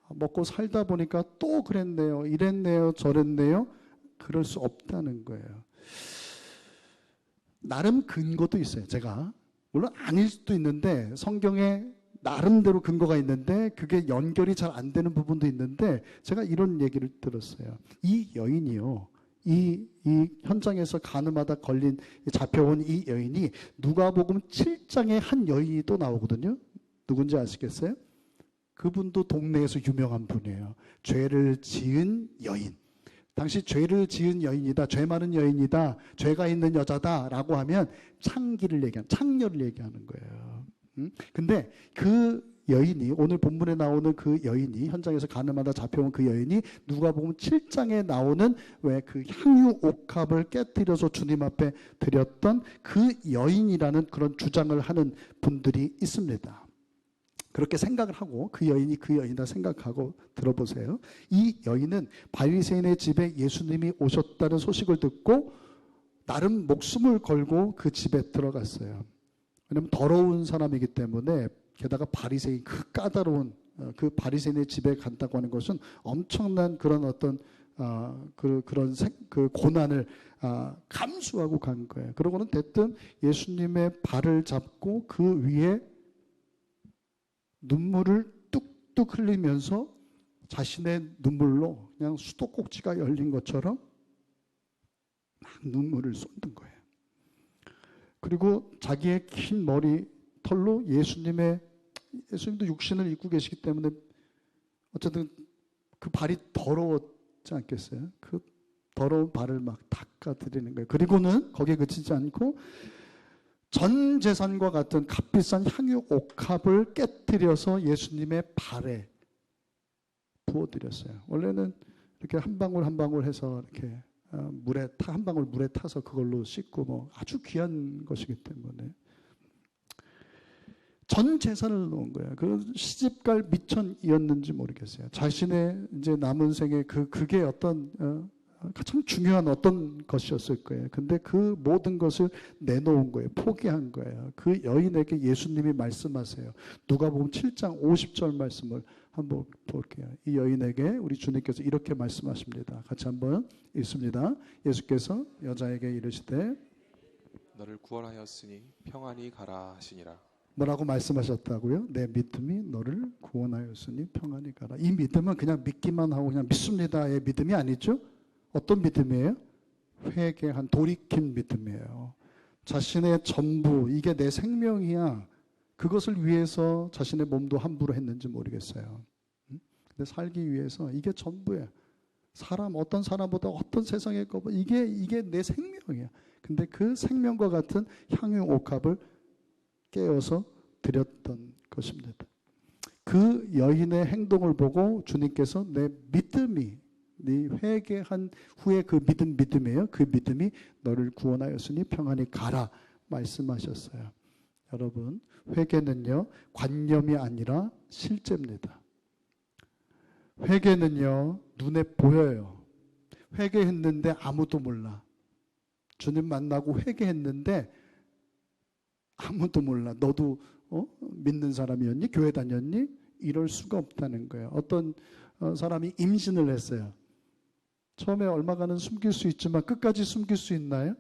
먹고 살다 보니까 또 그랬네요, 이랬네요, 저랬네요. 그럴 수 없다는 거예요. 나름 근거도 있어요. 제가 물론 아닐 수도 있는데 성경에 나름대로 근거가 있는데 그게 연결이 잘 안 되는 부분도 있는데 제가 이런 얘기를 들었어요. 이 여인이요. 이 현장에서 가늠하다 잡혀온 이 여인이 누가복음 7장에 한 여인이 또 나오거든요. 누군지 아시겠어요? 그분도 동네에서 유명한 분이에요. 죄를 지은 여인. 당시 죄를 지은 여인이다, 죄 많은 여인이다, 죄가 있는 여자다라고 하면 창녀를 얘기하는 거예요. 근데 그 여인이, 오늘 본문에 나오는 그 여인이, 현장에서 가늠하다 잡혀온 그 여인이 누가복음 7장에 나오는 왜 그 향유 옥합을 깨뜨려서 주님 앞에 드렸던 그 여인이라는 그런 주장을 하는 분들이 있습니다. 그렇게 생각을 하고 그 여인이 그 여인이다 생각하고 들어보세요. 이 여인은 바리새인의 집에 예수님이 오셨다는 소식을 듣고 나름 목숨을 걸고 그 집에 들어갔어요. 왜냐하면 더러운 사람이기 때문에, 게다가 바리새인, 그 까다로운 그 바리새인의 집에 간다고 하는 것은 엄청난 그런 어떤 그 고난을 감수하고 간 거예요. 그러고는 대뜸 예수님의 발을 잡고 그 위에 눈물을 뚝뚝 흘리면서 자신의 눈물로 그냥 수도꼭지가 열린 것처럼 막 눈물을 쏟는 거예요. 그리고 자기의 긴 머리 털로 예수님도 육신을 입고 계시기 때문에 어쨌든 그 발이 더러웠지 않겠어요? 그 더러운 발을 막 닦아드리는 거예요. 그리고는 거기에 그치지 않고 전 재산과 같은 값비싼 향유 옥합을 깨뜨려서 예수님의 발에 부어드렸어요. 원래는 이렇게 한 방울 한 방울 해서 이렇게 한 방울 물에 타서 그걸로 씻고 뭐 아주 귀한 것이기 때문에 전 재산을 놓은 거예요. 그 시집갈 미천이었는지 모르겠어요. 자신의 이제 남은 생에 그게 어떤 참 중요한 어떤 것이었을 거예요. 근데 그 모든 것을 내놓은 거예요. 포기한 거예요. 그 여인에게 예수님이 말씀하세요. 누가복음 7장 50절 말씀을 한번 볼게요. 이 여인에게 우리 주님께서 이렇게 말씀하십니다. 같이 한번 읽습니다. 예수께서 여자에게 이르시되 너를 구원하였으니 평안히 가라 하시니라. 뭐라고 말씀하셨다고요? 내 믿음이 너를 구원하였으니 평안히 가라. 이 믿음은 그냥 믿기만 하고 그냥 믿습니다의 믿음이 아니죠. 어떤 믿음이에요? 회개한, 돌이킨 믿음이에요. 자신의 전부, 이게 내 생명이야. 그것을 위해서 자신의 몸도 함부로 했는지 모르겠어요. 근데 살기 위해서 이게 전부예요. 어떤 사람보다 어떤 세상의 것보다 이게 내 생명이야. 근데 그 생명과 같은 향유 옥합을 깨어서 드렸던 것입니다. 그 여인의 행동을 보고 주님께서 내 믿음이, 네 회개한 후에 그 믿음이에요. 그 믿음이 너를 구원하였으니 평안히 가라 말씀하셨어요. 여러분, 회개는요 관념이 아니라 실제입니다. 회개는요 눈에 보여요. 회개했는데 아무도 몰라. 주님 만나고 회개했는데 아무도 몰라. 너도 믿는 사람이었니? 교회 다녔니? 이럴 수가 없다는 거예요. 어떤 사람이 임신을 했어요. 처음에 얼마간은 숨길 수 있지만 끝까지 숨길 수 있나요?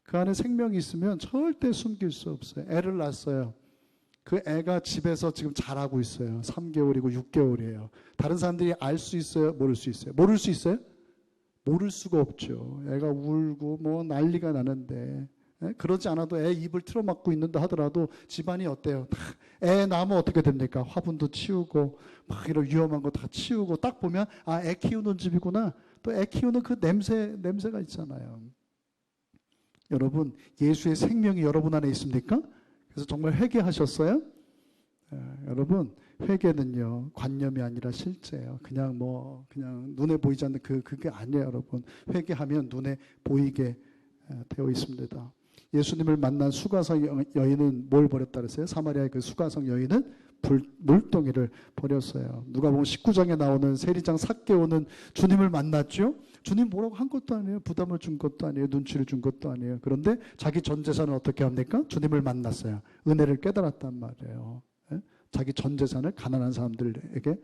그 안에 생명이 있으면 절대 숨길 수 없어요. 애를 낳았어요. 그 애가 집에서 지금 자라고 있어요. 3개월이고 6개월이에요. 다른 사람들이 알 수 있어요? 모를 수 있어요? 모를 수 있어요? 모를 수가 없죠. 애가 울고 뭐 난리가 나는데, 그러지 않아도 애 입을 틀어막고 있는다 하더라도 집안이 어때요? 애 낳으면 어떻게 됩니까? 화분도 치우고 막 이런 위험한 거 다 치우고 딱 보면 애 키우는 집이구나. 또 애 키우는 그 냄새가 있잖아요. 여러분, 예수의 생명이 여러분 안에 있습니까? 그래서 정말 회개하셨어요? 여러분, 회개는요 관념이 아니라 실제예요. 그냥 눈에 보이지 않는 그게 아니에요. 여러분, 회개하면 눈에 보이게 되어 있습니다. 예수님을 만난 수가성 여인은 뭘 버렸다 그랬어요? 사마리아의 그 수가성 여인은 물동이를 버렸어요. 누가복음 19장에 나오는 세리장 삭개오는 주님을 만났죠. 주님 뭐라고 한 것도 아니에요. 부담을 준 것도 아니에요. 눈치를 준 것도 아니에요. 그런데 자기 전 재산을 어떻게 합니까? 주님을 만났어요. 은혜를 깨달았단 말이에요. 자기 전 재산을 가난한 사람들에게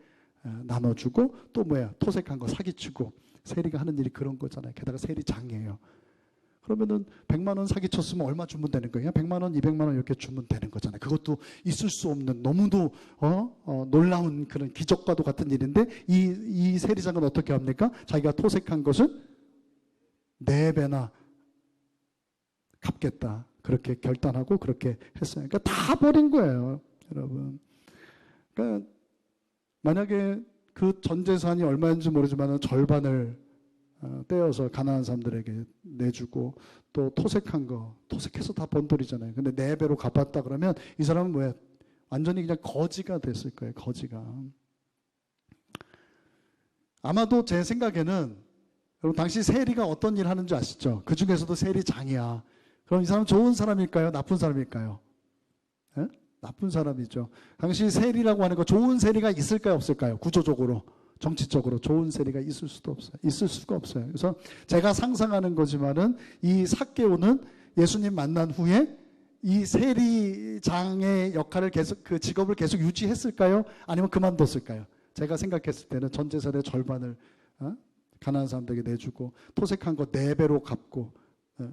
나눠주고 또 토색한 거 사기치고, 세리가 하는 일이 그런 거잖아요. 게다가 세리장이에요. 그러면은 100만 원 사기쳤으면 얼마 주면 되는 거예요? 100만 원, 200만 원 이렇게 주면 되는 거잖아요. 그것도 있을 수 없는 너무도 놀라운 그런 기적과도 같은 일인데 이 세리장은 어떻게 합니까? 자기가 토색한 것을 4배나 갚겠다. 그렇게 결단하고 그렇게 했어요. 그러니까 다 버린 거예요, 여러분. 그러니까 만약에 그 전 재산이 얼마인지 모르지만 절반을 떼어서 가난한 사람들에게 내주고 또 토색한 거, 토색해서 다 번 돈이잖아요. 근데 4배로 갚았다 그러면 이 사람은 뭐야? 완전히 그냥 거지가 됐을 거예요, 거지가. 아마도 제 생각에는 여러분 당시 세리가 어떤 일 하는지 아시죠? 그 중에서도 세리장이야. 그럼 이 사람 좋은 사람일까요? 나쁜 사람일까요? 에? 나쁜 사람이죠. 당시 세리라고 하는 거 좋은 세리가 있을까요? 없을까요? 구조적으로, 정치적으로 좋은 세리가 있을 수도 없어요. 있을 수가 없어요. 그래서 제가 상상하는 거지만은 이 삭개오는 예수님 만난 후에 이 세리장의 역할을 계속 그 직업을 계속 유지했을까요? 아니면 그만뒀을까요? 제가 생각했을 때는 전 재산의 절반을 가난한 사람들에게 내주고 토색한 거 4배로 갚고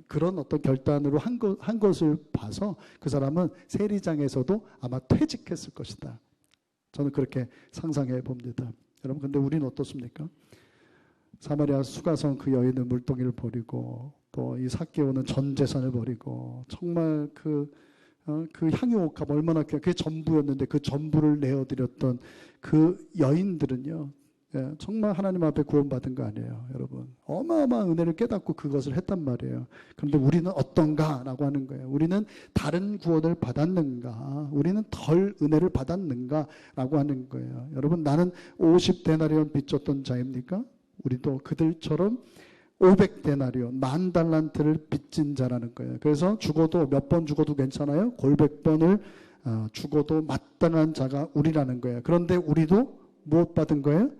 그런 어떤 결단으로 한 것을 봐서 그 사람은 세리장에서도 아마 퇴직했을 것이다. 저는 그렇게 상상해 봅니다. 여러분, 근데 우리는 어떻습니까? 사마리아 수가성 그 여인은 물동이를 버리고 또 이 삭개오는 전 재산을 버리고 정말 그 향유옥합 얼마나 그게 전부였는데 그 전부를 내어드렸던 그 여인들은요. 정말 하나님 앞에 구원받은 거 아니에요, 여러분. 어마어마한 은혜를 깨닫고 그것을 했단 말이에요. 그런데 우리는 어떤가라고 하는 거예요. 우리는 다른 구원을 받았는가? 우리는 덜 은혜를 받았는가라고 하는 거예요. 여러분, 나는 50데나리온 빚졌던 자입니까? 우리도 그들처럼 500데나리온, 10,000달란트를 빚진 자라는 거예요. 그래서 죽어도 몇 번 죽어도 괜찮아요? 골백번을 죽어도 마땅한 자가 우리라는 거예요. 그런데 우리도 무엇 받은 거예요?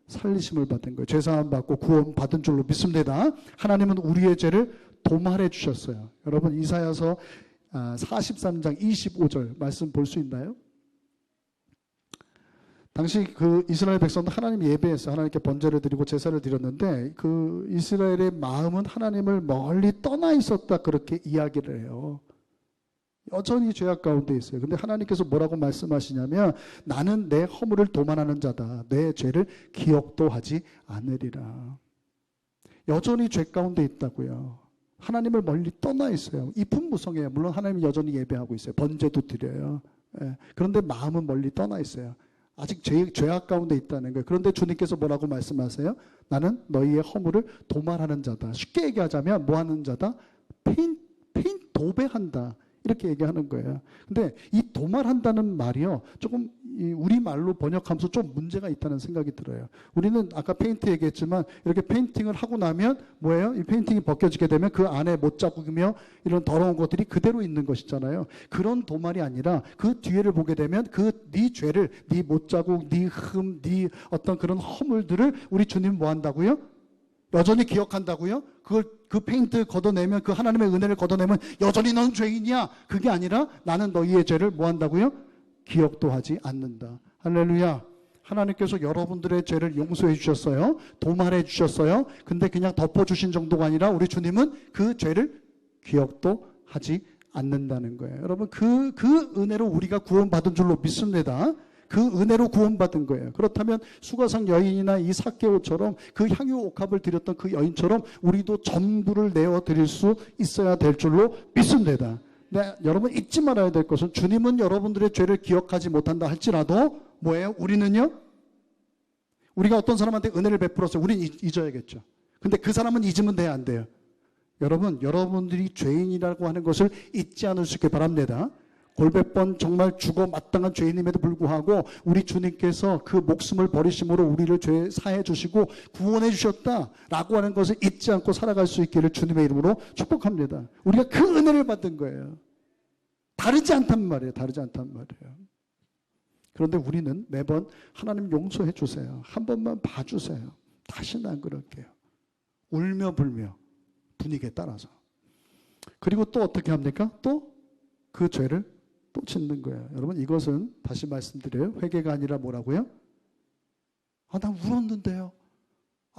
살리심을 받은 거예요. 죄사함 받고 구원 받은 줄로 믿습니다. 하나님은 우리의 죄를 도말해 주셨어요. 여러분, 이사야서 43장 25절 말씀 볼 수 있나요? 당시 그 이스라엘 백성도 하나님 예배했어요. 하나님께 번제를 드리고 제사를 드렸는데 그 이스라엘의 마음은 하나님을 멀리 떠나 있었다, 그렇게 이야기를 해요. 여전히 죄악 가운데 있어요. 근데 하나님께서 뭐라고 말씀하시냐면 나는 내 허물을 도만하는 자다. 내 죄를 기억도 하지 않으리라. 여전히 죄 가운데 있다고요. 하나님을 멀리 떠나 있어요. 이품무성해요. 물론 하나님 여전히 예배하고 있어요. 번제도 드려요. 그런데 마음은 멀리 떠나 있어요. 아직 죄악 가운데 있다는 거예요. 그런데 주님께서 뭐라고 말씀하세요? 나는 너희의 허물을 도말하는 자다. 쉽게 얘기하자면 뭐 하는 자다? 도배한다. 이렇게 얘기하는 거예요. 근데 이 도말한다는 말이요, 조금 우리말로 번역하면서 좀 문제가 있다는 생각이 들어요. 우리는 아까 페인트 얘기했지만 이렇게 페인팅을 하고 나면 뭐예요? 이 페인팅이 벗겨지게 되면 그 안에 못자국이며 이런 더러운 것들이 그대로 있는 것이잖아요. 그런 도말이 아니라 그 뒤에를 보게 되면 네 죄를, 네 못자국, 네 흠, 네 어떤 그런 허물들을 우리 주님 뭐 한다고요? 여전히 기억한다고요? 그 페인트 걷어내면, 그 하나님의 은혜를 걷어내면 여전히 넌 죄인이야. 그게 아니라 나는 너희의 죄를 뭐 한다고요? 기억도 하지 않는다. 할렐루야. 하나님께서 여러분들의 죄를 용서해 주셨어요. 도말해 주셨어요. 근데 그냥 덮어주신 정도가 아니라 우리 주님은 그 죄를 기억도 하지 않는다는 거예요. 여러분, 그 은혜로 우리가 구원받은 줄로 믿습니다. 그 은혜로 구원받은 거예요. 그렇다면 수가성 여인이나 이 삭개오처럼 그 향유옥합을 드렸던 그 여인처럼 우리도 전부를 내어드릴 수 있어야 될 줄로 믿습니다. 네, 여러분 잊지 말아야 될 것은 주님은 여러분들의 죄를 기억하지 못한다 할지라도 뭐예요? 우리는요? 우리가 어떤 사람한테 은혜를 베풀었어요. 우리는 잊어야겠죠. 근데 그 사람은 잊으면 돼야 안 돼요. 여러분, 여러분들이 죄인이라고 하는 것을 잊지 않을 수 있게 바랍니다. 골백번 정말 죽어 마땅한 죄인임에도 불구하고 우리 주님께서 그 목숨을 버리심으로 우리를 죄 사해 주시고 구원해 주셨다라고 하는 것을 잊지 않고 살아갈 수 있기를 주님의 이름으로 축복합니다. 우리가 그 은혜를 받은 거예요. 다르지 않단 말이에요. 다르지 않단 말이에요. 그런데 우리는 매번 하나님 용서해 주세요. 한 번만 봐주세요. 다시는 안 그럴게요. 울며 불며 분위기에 따라서. 그리고 또 어떻게 합니까? 또 그 죄를 또 짓는 거예요. 여러분, 이것은 다시 말씀드려요. 회개가 아니라 뭐라고요? 나 울었는데요.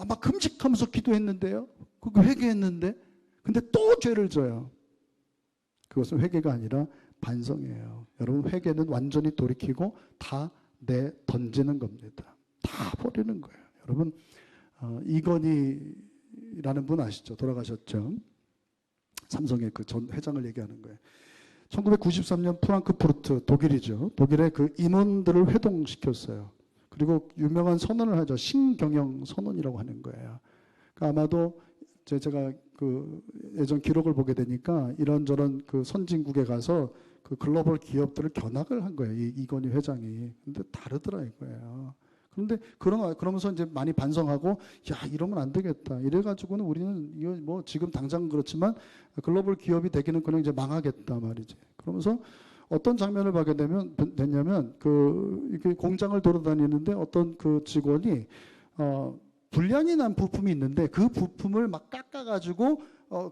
막 큼직하면서 기도했는데요. 그 회개했는데. 근데 또 죄를 져요. 그것은 회개가 아니라 반성이에요. 여러분, 회개는 완전히 돌이키고 다 던지는 겁니다. 다 버리는 거예요. 여러분, 이건희라는 분 아시죠? 돌아가셨죠? 삼성의 그 전 회장을 얘기하는 거예요. 1993년 프랑크푸르트, 독일이죠. 독일의 그 임원들을 회동시켰어요. 그리고 유명한 선언을 하죠. 신경영 선언이라고 하는 거예요. 그러니까 아마도 제가 그 예전 기록을 보게 되니까 이런저런 그 선진국에 가서 그 글로벌 기업들을 견학을 한 거예요. 이건희 회장이. 근데 다르더라 이거예요. 그런데 그러면서 이제 많이 반성하고, 야, 이러면 안 되겠다. 이래가지고는 우리는 이거 뭐 지금 당장 그렇지만 글로벌 기업이 되기는 그냥 이제 망하겠다 말이지. 그러면서 어떤 장면을 보게 됐냐면 이렇게 공장을 돌아다니는데 어떤 그 직원이 불량이 난 부품이 있는데 그 부품을 막 깎아가지고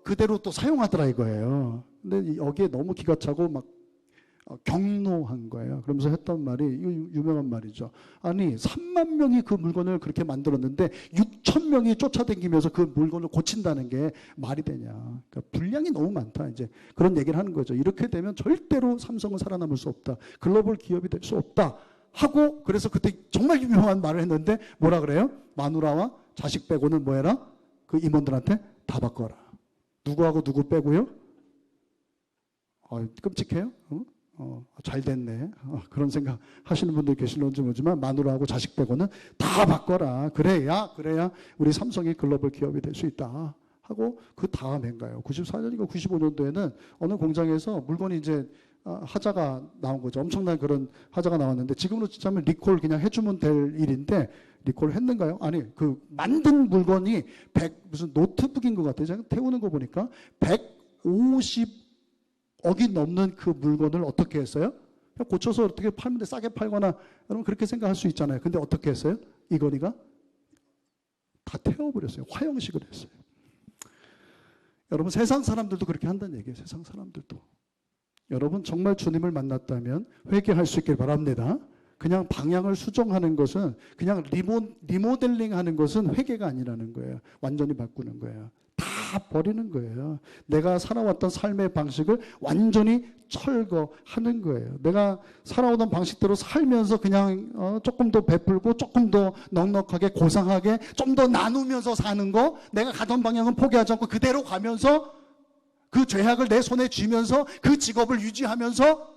그대로 또 사용하더라 이거예요. 근데 여기에 너무 기가 차고 막 경노한 거예요. 그러면서 했던 말이, 이거 유명한 말이죠. 아니 3만 명이 그 물건을 그렇게 만들었는데 6천 명이 쫓아다니면서 그 물건을 고친다는 게 말이 되냐. 그러니까 분량이 너무 많다. 이제 그런 얘기를 하는 거죠. 이렇게 되면 절대로 삼성은 살아남을 수 없다. 글로벌 기업이 될 수 없다. 하고, 그래서 그때 정말 유명한 말을 했는데 뭐라 그래요? 마누라와 자식 빼고는 뭐 해라? 그 임원들한테 다 바꿔라. 누구하고 누구 빼고요? 끔찍해요? 잘 됐네. 그런 생각 하시는 분들 계실런지 모르지만 마누라하고 자식 빼고는 다 바꿔라. 그래야 우리 삼성이 글로벌 기업이 될 수 있다. 하고 그 다음인가요? 94년인가 95년도에는 어느 공장에서 물건이 이제 하자가 나온 거죠. 엄청난 그런 하자가 나왔는데, 지금으로 치자면 리콜 그냥 해주면 될 일인데 리콜 했는가요? 아니, 그 만든 물건이 무슨 노트북인 것 같아요. 제가 태우는 거 보니까 150억이 넘는 그 물건을 어떻게 했어요? 그냥 고쳐서 어떻게 팔면 돼, 싸게 팔거나, 여러분 그렇게 생각할 수 있잖아요. 근데 어떻게 했어요? 이건희가 다 태워버렸어요. 화형식을 했어요. 여러분, 세상 사람들도 그렇게 한다는 얘기예요. 세상 사람들도. 여러분, 정말 주님을 만났다면 회개할 수 있길 바랍니다. 그냥 방향을 수정하는 것은, 그냥 리모델링 하는 것은 회개가 아니라는 거예요. 완전히 바꾸는 거예요. 다 버리는 거예요. 내가 살아왔던 삶의 방식을 완전히 철거하는 거예요. 내가 살아오던 방식대로 살면서 그냥 조금 더 베풀고 조금 더 넉넉하게 고상하게 좀 더 나누면서 사는 거, 내가 가던 방향은 포기하지 않고 그대로 가면서 그 죄악을 내 손에 쥐면서 그 직업을 유지하면서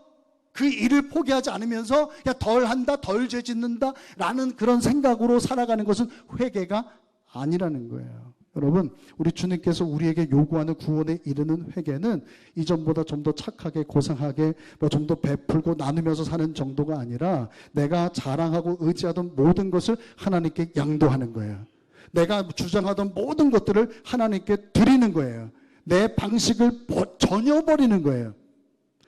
그 일을 포기하지 않으면서 야, 덜 한다, 덜 죄 짓는다 라는 그런 생각으로 살아가는 것은 회개가 아니라는 거예요. 여러분, 우리 주님께서 우리에게 요구하는 구원에 이르는 회개는 이전보다 좀 더 착하게, 고상하게, 좀 더 베풀고 나누면서 사는 정도가 아니라 내가 자랑하고 의지하던 모든 것을 하나님께 양도하는 거예요. 내가 주장하던 모든 것들을 하나님께 드리는 거예요. 내 방식을 전혀 버리는 거예요.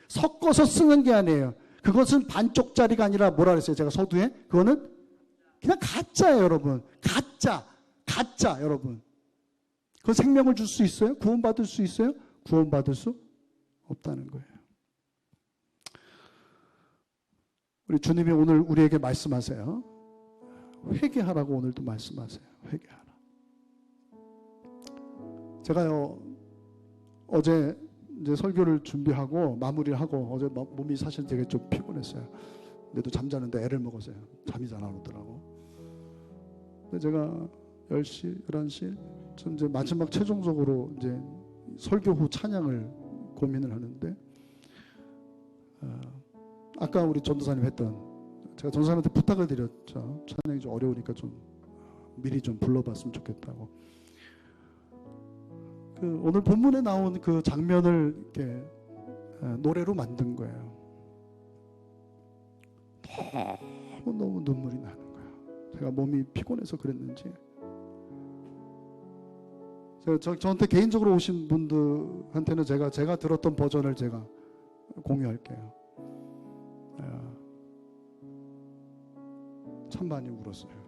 섞어서 쓰는 게 아니에요. 그것은 반쪽짜리가 아니라 뭐라 그랬어요? 제가 서두에? 그거는 그냥 가짜예요, 여러분. 가짜, 여러분. 그 생명을 줄 수 있어요? 구원받을 수 있어요? 구원받을 수 없다는 거예요. 우리 주님이 오늘 우리에게 말씀하세요. 회개하라고 오늘도 말씀하세요. 회개하라. 제가요, 어제 이제 설교를 준비하고 마무리를 하고, 어제 몸이 사실 되게 좀 피곤했어요. 근데도 잠자는데 애를 먹었어요. 잠이 잘 안 오더라고. 근데 제가 10시, 11시 좀 이제 마지막 최종적으로 이제 설교 후 찬양을 고민을 하는데, 아까 우리 전도사님 했던, 제가 전도사님한테 부탁을 드렸죠. 찬양이 좀 어려우니까 좀 미리 좀 불러봤으면 좋겠다고. 오늘 본문에 나온 그 장면을 이렇게 노래로 만든 거예요. 너무 눈물이 나는 거예요. 제가 몸이 피곤해서 그랬는지. 저한테 개인적으로 오신 분들한테는 제가 들었던 버전을 제가 공유할게요. 참 많이 울었어요.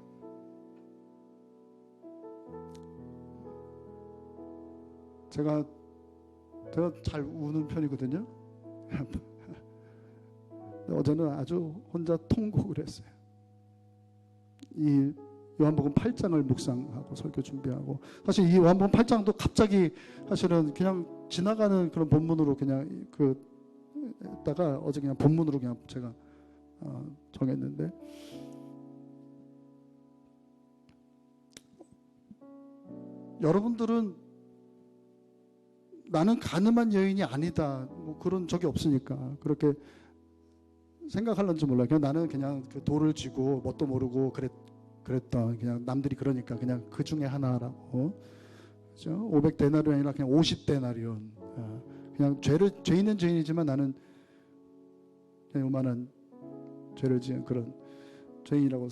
제가 잘 우는 편이거든요. 어제는 아주 혼자 통곡을 했어요. 이 요한복음 8장을 묵상하고 설교 준비하고, 사실 이 요한복음 8장도 갑자기 사실은 그냥 지나가는 그런 본문으로 그냥 했다가 어제 그냥 본문으로 그냥 제가 정했는데, 여러분들은 나는 가늠한 여인이 아니다, 뭐 그런 적이 없으니까 그렇게 생각할런지 몰라요. 그냥 나는 그냥 그 돌을 쥐고 뭣도 모르고 그랬던, 그냥 남들이 그러니까 그냥 그 중에 하나라고. 그죠? 500데나리온이 아니라 그냥 50데나리온. 그냥 죄인은 죄인이지만 나는 그냥 요만한 죄를 지은 그런 죄인이라고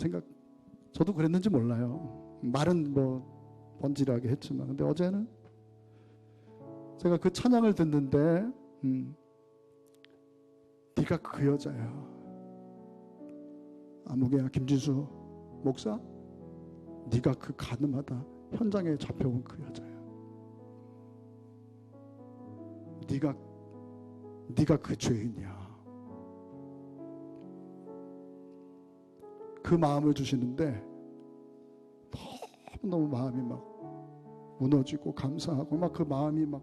저도 그랬는지 몰라요. 말은 뭐 번지르하게 했지만. 근데 어제는 제가 그 찬양을 듣는데, 네가 그 여자야. 아무개야 김지수 목사, 네가 그 가늠하다 현장에 잡혀온 그 여자야. 네가 그 죄인이야. 그 마음을 주시는데 너무 마음이 막 무너지고 감사하고, 막 그 마음이 막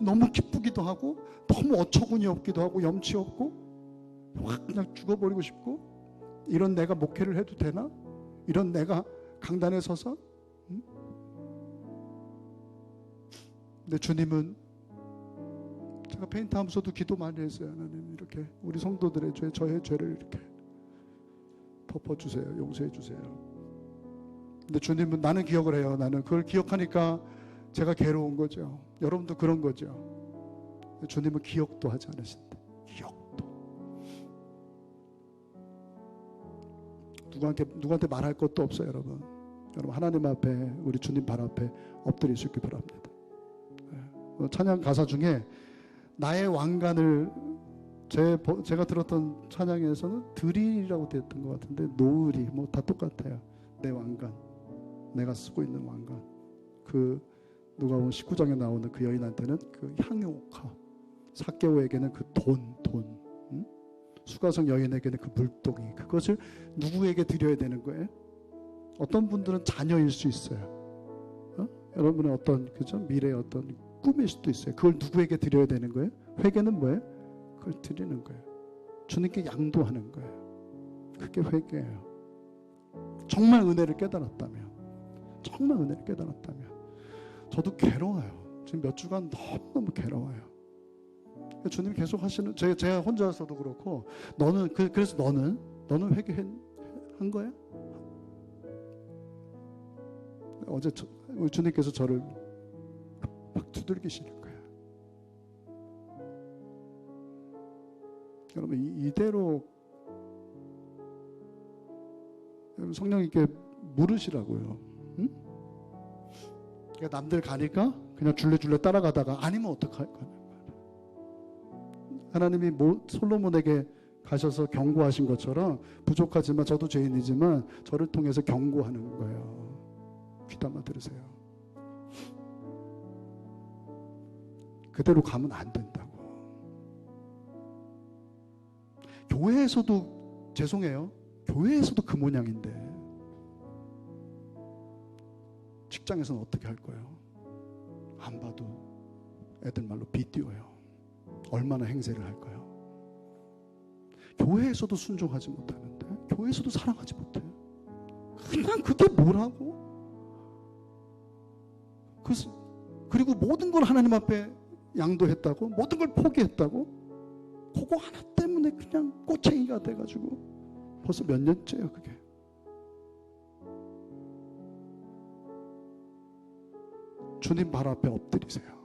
너무 기쁘기도 하고, 너무 어처구니 없기도 하고, 염치 없고, 확 그냥 죽어버리고 싶고, 이런 내가 목회를 해도 되나? 이런 내가 강단에 서서? 근데 주님은, 제가 페인트하면서도 기도 많이 했어요. 하나님, 이렇게 우리 성도들의 죄, 저의 죄를 이렇게 덮어주세요. 용서해주세요. 근데 주님은, 나는 기억을 해요. 나는 그걸 기억하니까 제가 괴로운 거죠. 여러분도 그런 거죠. 주님은 기억도 하지 않으신다. 기억도. 누구한테 말할 것도 없어요, 여러분. 여러분, 하나님 앞에, 우리 주님 발 앞에 엎드릴 수 있기 바랍니다. 찬양 가사 중에 나의 왕관을, 제가 들었던 찬양에서는 들이라고 되었던 것 같은데, 노을이 뭐 다 똑같아요. 내 왕관, 내가 쓰고 있는 왕관. 누가복음 19장에 나오는 그 여인한테는 그 향유옥화, 삭개오에게는 그 돈, 수가성 여인에게는 그 물동이, 그것을 누구에게 드려야 되는 거예요? 어떤 분들은 자녀일 수 있어요. 여러분의 어떤, 그죠? 미래의 어떤 꿈일 수도 있어요. 그걸 누구에게 드려야 되는 거예요? 회개는 뭐예요? 그걸 드리는 거예요. 주님께 양도하는 거예요. 그게 회개예요. 정말 은혜를 깨달았다면, 저도 괴로워요. 지금 몇 주간 너무너무 괴로워요. 주님이 계속 하시는, 제가 혼자서도 그렇고, 그래서 너는 회개한 거야? 어제 우리 주님께서 저를 막 두들기시는 거예요. 여러분, 이대로 성령님께 물으시라고요. 응? 그러니까 남들 가니까 그냥 줄레줄레 따라가다가 아니면 어떡할 거냐. 하나님이 솔로몬에게 가셔서 경고하신 것처럼, 부족하지만 저도 죄인이지만 저를 통해서 경고하는 거예요. 귀담아 들으세요. 그대로 가면 안 된다고. 교회에서도, 죄송해요, 교회에서도 그 모양인데 직장에서는 어떻게 할 거예요? 안 봐도 애들 말로 비띄워요. 얼마나 행세를 할까요? 교회에서도 순종하지 못하는데, 교회에서도 사랑하지 못해요. 그냥 그게 뭐라고? 그리고 모든 걸 하나님 앞에 양도했다고, 모든 걸 포기했다고, 그거 하나 때문에 그냥 꼬챙이가 돼가지고 벌써 몇 년째예요, 그게. 주님 발 앞에 엎드리세요.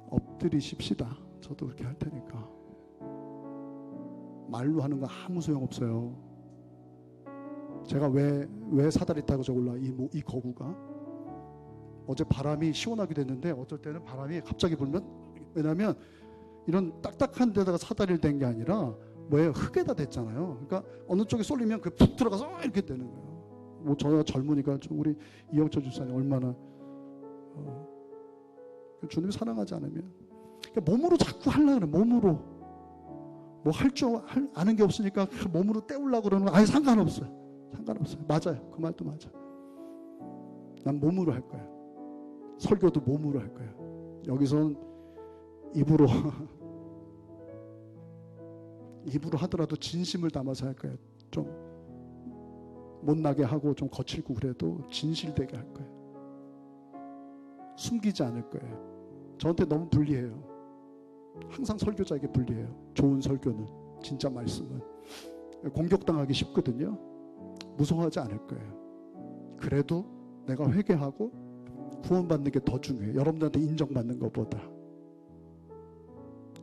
엎드리십시다. 저도 그렇게 할 테니까. 말로 하는 거 아무 소용없어요. 제가 왜 사다리 타고 저 올라, 이 거구가 어제 바람이 시원하게 됐는데, 어쩔 때는 바람이 갑자기 불면, 왜냐면 이런 딱딱한 데다가 사다리를 댄 게 아니라 뭐예요? 흙에다 댔잖아요. 그러니까 어느 쪽에 쏠리면 그 푹 들어가서 이렇게 되는 거예요. 뭐 저희가 젊으니까 우리 이영철 주사님 얼마나 주님이 사랑하지 않으면, 그러니까 몸으로 자꾸 하려고 그래. 몸으로 뭐 아는 게 없으니까 몸으로 때우려고 그러는 거 아예 상관없어요. 맞아요. 그 말도 맞아. 난 몸으로 할 거야. 설교도 몸으로 할 거야. 여기선 입으로 하더라도 진심을 담아서 할 거예요. 좀 못나게 하고 좀 거칠고 그래도 진실되게 할 거예요. 숨기지 않을 거예요. 저한테 너무 불리해요. 항상 설교자에게 불리해요. 좋은 설교는, 진짜 말씀은 공격당하기 쉽거든요. 무서워하지 않을 거예요. 그래도 내가 회개하고 구원받는 게 더 중요해요. 여러분들한테 인정받는 것보다.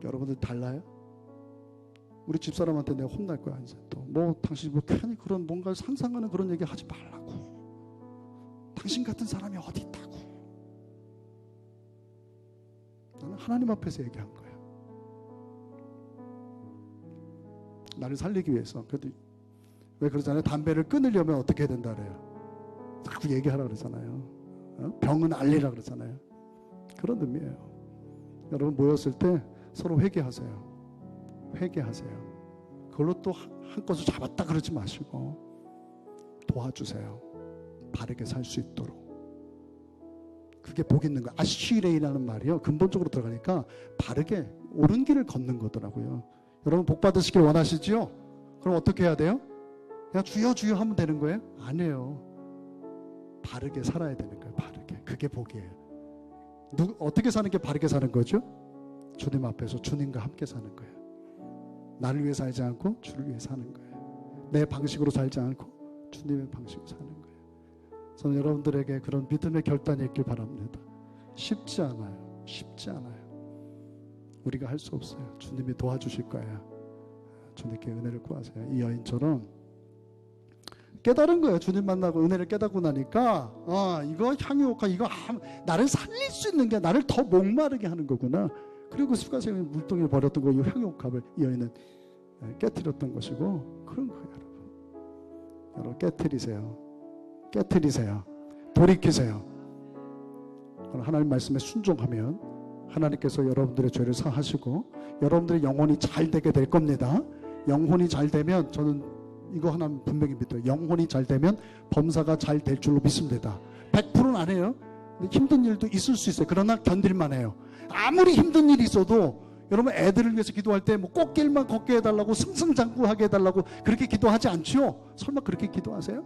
여러분들 달라요? 우리 집사람한테 내가 혼날 거야. 이제 또 뭐 당신 뭐 괜히 그런 뭔가 상상하는 그런 얘기 하지 말라고. 당신 같은 사람이 어디 있다고. 나는 하나님 앞에서 얘기한 거야. 나를 살리기 위해서. 그래도 왜 그러잖아요. 담배를 끊으려면 어떻게 해야 된다 그래요. 자꾸 얘기하라 그러잖아요. 병은 알리라 그러잖아요. 그런 의미예요. 여러분 모였을 때 서로 회개하세요. 그걸로 또 한 것을 잡았다 그러지 마시고 도와주세요. 바르게 살 수 있도록. 그게 복 있는 거예요. 아쉬레이라는 말이요. 근본적으로 들어가니까 바르게 옳은 길을 걷는 거더라고요. 여러분 복 받으시길 원하시지요? 그럼 어떻게 해야 돼요? 그냥 주여 주여 하면 되는 거예요? 아니에요. 바르게 살아야 되는 거예요. 바르게. 그게 복이에요. 어떻게 사는 게 바르게 사는 거죠? 주님 앞에서 주님과 함께 사는 거예요. 나를 위해 살지 않고 주를 위해 사는 거예요. 내 방식으로 살지 않고 주님의 방식으로 사는 거예요. 저는 여러분들에게 그런 믿음의 결단이 있길 바랍니다. 쉽지 않아요. 우리가 할 수 없어요. 주님이 도와주실 거예요. 주님께 은혜를 구하세요. 이 여인처럼 깨달은 거예요. 주님 만나고 은혜를 깨닫고 나니까 이거 향유옥화 이거 나를 살릴 수 있는 게 나를 더 목마르게 하는 거구나. 그리고 수가생이 물동이를 버렸던 거 이 향유옥합을 이 여인은 깨트렸던 것이고 그런 거예요. 여러분 깨트리세요. 돌이키세요. 하나님 말씀에 순종하면 하나님께서 여러분들의 죄를 사하시고 여러분들의 영혼이 잘 되게 될 겁니다. 영혼이 잘 되면 저는 이거 하나 분명히 믿어요. 영혼이 잘 되면 범사가 잘 될 줄로 믿습니다. 100%는 아니에요. 힘든 일도 있을 수 있어요. 그러나 견딜만 해요. 아무리 힘든 일이 있어도 여러분 애들을 위해서 기도할 때 뭐 꽃길만 걷게 해달라고 승승장구하게 해달라고 그렇게 기도하지 않죠? 설마 그렇게 기도하세요?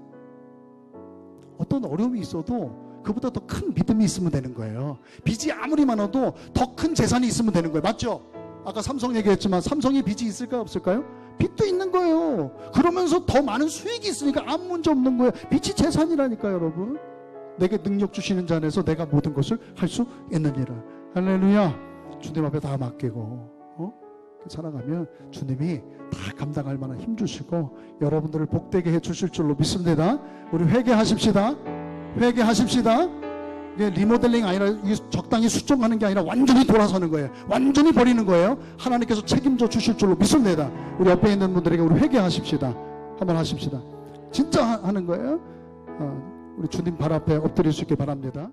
어떤 어려움이 있어도 그보다 더 큰 믿음이 있으면 되는 거예요. 빚이 아무리 많아도 더 큰 재산이 있으면 되는 거예요. 맞죠? 아까 삼성 얘기했지만 삼성에 빚이 있을까요? 없을까요? 빚도 있는 거예요. 그러면서 더 많은 수익이 있으니까 아무 문제 없는 거예요. 빚이 재산이라니까요. 여러분 내게 능력 주시는 자 안에서 내가 모든 것을 할 수 있느니라. 할렐루야. 주님 앞에 다 맡기고 살아가면 주님이 다 감당할 만한 힘 주시고 여러분들을 복되게 해주실 줄로 믿습니다. 우리 회개하십시다. 이게 리모델링 아니라 적당히 수정하는 게 아니라 완전히 돌아서는 거예요. 완전히 버리는 거예요. 하나님께서 책임져 주실 줄로 믿습니다. 우리 옆에 있는 분들에게 우리 회개하십시다. 한번 하십시다. 진짜 하는 거예요. 우리 주님 발 앞에 엎드릴 수 있게 바랍니다.